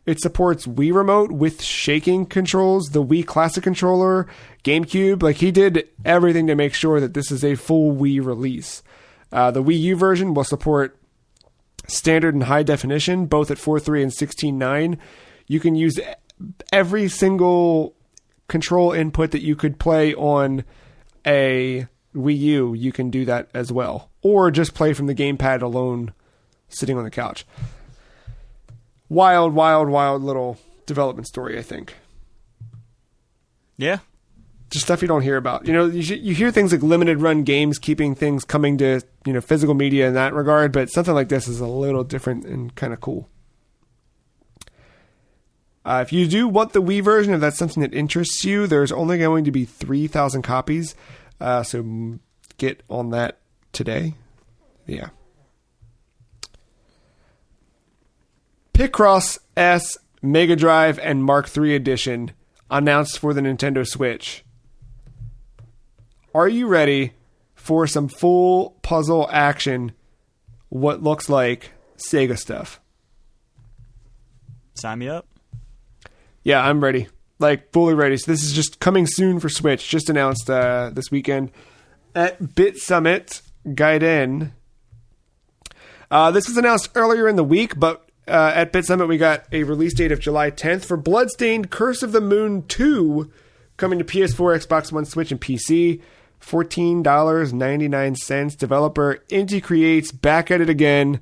It supports Wii Remote with shaking controls, the Wii Classic controller, GameCube. Like, he did everything to make sure that this is a full Wii release. The Wii U version will support standard and high definition, both at 4:3 and 16:9. You can use every single control input that you could play on a Wii U. You can do that as well. Or just play from the gamepad alone, sitting on the couch. Wild little development story, I think. Yeah. Just stuff you don't hear about. You hear things like limited run games keeping things coming to, physical media in that regard, but something like this is a little different and kind of cool. If you do want the Wii version, if that's something that interests you, there's only going to be 3,000 copies. So get on that today. Yeah. Picross S Mega Drive and Mark III Edition announced for the Nintendo Switch. Are you ready for some full puzzle action, what looks like Sega stuff? Sign me up. Yeah, I'm ready. Like, fully ready. So this is just coming soon for Switch. Just announced this weekend at Bit Summit Gaiden. This was announced earlier in the week, but at Bit Summit we got a release date of July 10th for Bloodstained Curse of the Moon 2, coming to PS4, Xbox One, Switch, and PC. $14.99. Developer Inti Creates, back at it again.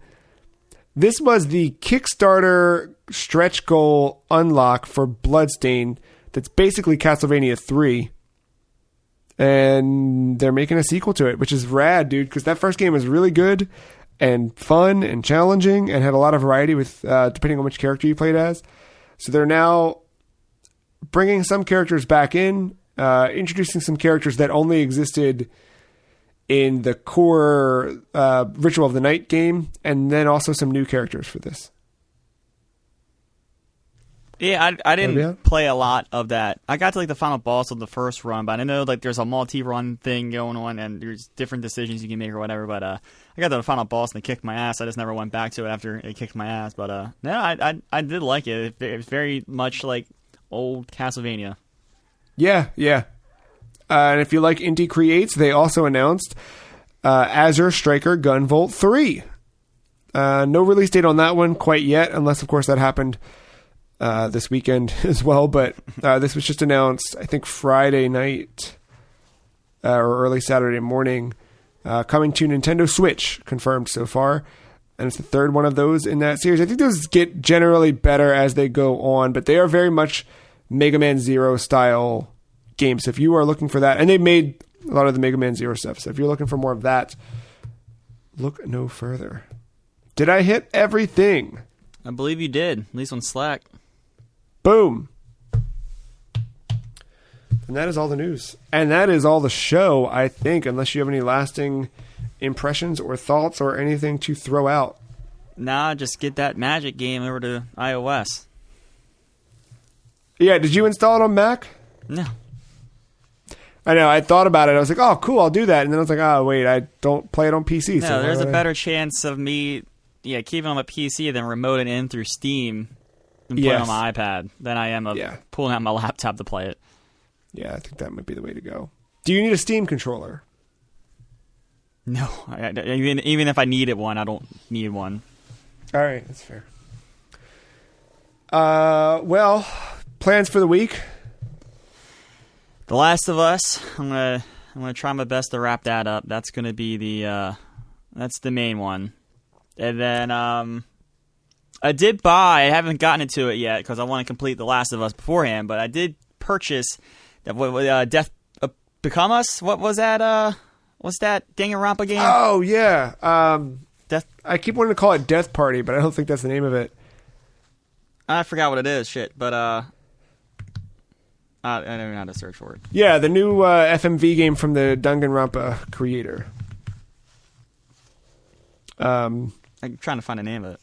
This was the Kickstarter stretch goal unlock for Bloodstained. That's basically Castlevania 3. And they're making a sequel to it, which is rad, dude, because that first game was really good and fun and challenging and had a lot of variety with depending on which character you played as. So they're now bringing some characters back in, introducing some characters that only existed in the core Ritual of the Night game, and then also some new characters for this. Yeah, I didn't play a lot of that. I got to like the final boss of the first run, but I know like there's a multi-run thing going on, and there's different decisions you can make or whatever. But I got to the final boss and it kicked my ass. I just never went back to it after it kicked my ass. But no, I did like it. It was very much like old Castlevania. Yeah. And if you like Inti Creates, they also announced Azure Striker Gunvolt 3. No release date on that one quite yet, unless, of course, that happened this weekend as well. But this was just announced, I think, Friday night or early Saturday morning. Coming to Nintendo Switch, confirmed so far. And it's the third one of those in that series. I think those get generally better as they go on, but they are very much Mega Man Zero style games. So if you are looking for that, and they made a lot of the Mega Man Zero stuff, so if you're looking for more of that, look no further. Did I hit everything? I believe you did, at least on Slack. Boom. And that is all the news. And that is all the show, I think, unless you have any lasting impressions or thoughts or anything to throw out. Nah, just get that Magic game over to iOS. Yeah, did you install it on Mac? No. I know, I thought about it. I was like, oh, cool, I'll do that. And then I was like, oh, wait, I don't play it on PC. No, so there's a better chance of me keeping it on my PC than remoting it in through Steam and playing it on my iPad than I am of pulling out my laptop to play it. Yeah, I think that might be the way to go. Do you need a Steam controller? No. Even if I needed one, I don't need one. All right, that's fair. Well, plans for the week? The Last of Us. I'm gonna try my best to wrap that up. That's gonna be that's the main one. And then I haven't gotten into it yet because I want to complete The Last of Us beforehand. But I did purchase Death Become Us. What was that? What's that Danganronpa game? Oh yeah. Death. I keep wanting to call it Death Party, but I don't think that's the name of it. I forgot what it is. Shit, but I don't know how to search for it. Yeah, the new FMV game from the Danganronpa creator. I'm trying to find the name of it.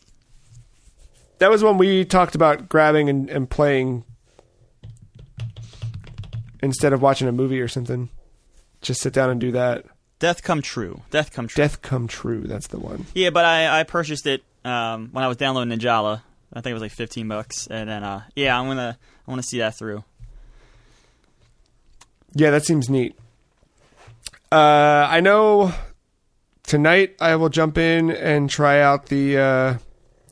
That was one we talked about grabbing and playing instead of watching a movie or something. Just sit down and do that. Death Come True. Death Come True, that's the one. Yeah, but I purchased it when I was downloading Ninjala. I think it was like $15, and then I want to see that through. Yeah, that seems neat. I know tonight I will jump in and try out the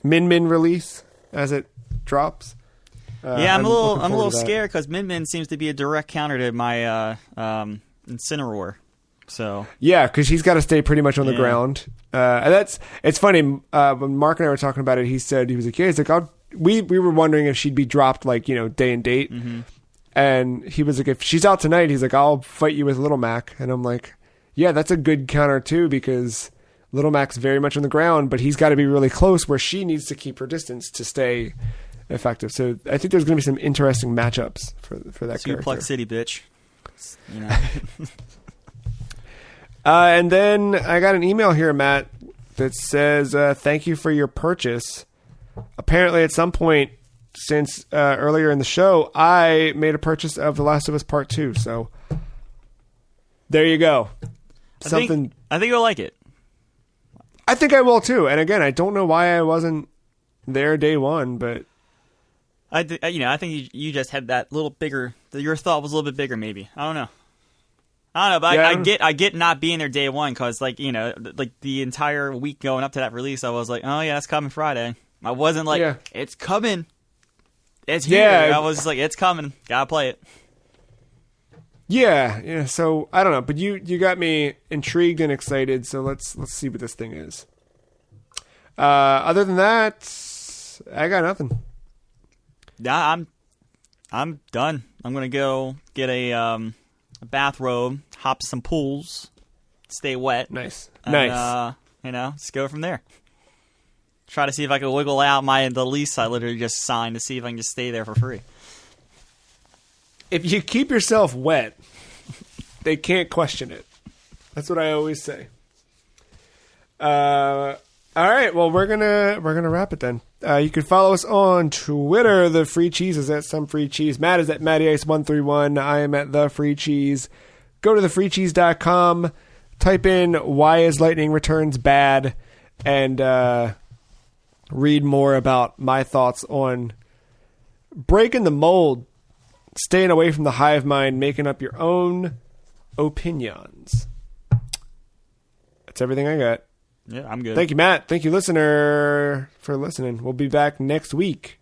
Min Min release as it drops. I'm a little scared because Min Min seems to be a direct counter to my Incineroar. So yeah, because he's got to stay pretty much on the ground. And it's funny. When Mark and I were talking about it, he said he was like, "Yeah, he's like, we were wondering if she'd be dropped like day and date." Mm-hmm. And he was like, if she's out tonight, he's like, I'll fight you with Little Mac. And I'm like, yeah, that's a good counter too, because Little Mac's very much on the ground, but he's got to be really close where she needs to keep her distance to stay effective. So I think there's going to be some interesting matchups for that character. Suplex City, bitch. And then I got an email here, Matt, that says, thank you for your purchase apparently at some point since earlier in the show, I made a purchase of The Last of Us Part 2. So there you go. I think you'll like it. I think I will too. And again, I don't know why I wasn't there day one, but I think you just had that little bigger. Your thought was a little bit bigger, maybe. I don't know, but yeah, I get not being there day one because, like, like the entire week going up to that release, I was like, oh yeah, it's coming Friday. I wasn't like, it's coming, it's here. I was just like, it's coming, gotta play it. Yeah. So I don't know, but you got me intrigued and excited. So let's see what this thing is. Other than that, I got nothing. Yeah, I'm done. I'm gonna go get a bathrobe, hop some pools, stay wet. Nice. Just go from there. Try to see if I can wiggle out the lease I literally just signed to see if I can just stay there for free. If you keep yourself wet, they can't question it. That's what I always say. All right, well, we're gonna wrap it then. You can follow us on Twitter. The Free Cheese is at Some Free Cheese. Matt is at MattyIce131. I am at The Free Cheese. Go to thefreecheese.com. Type in "Why is Lightning Returns bad?" and read more about my thoughts on breaking the mold, staying away from the hive mind, making up your own opinions. That's everything I got. Yeah, I'm good. Thank you, Matt. Thank you, listener, for listening. We'll be back next week.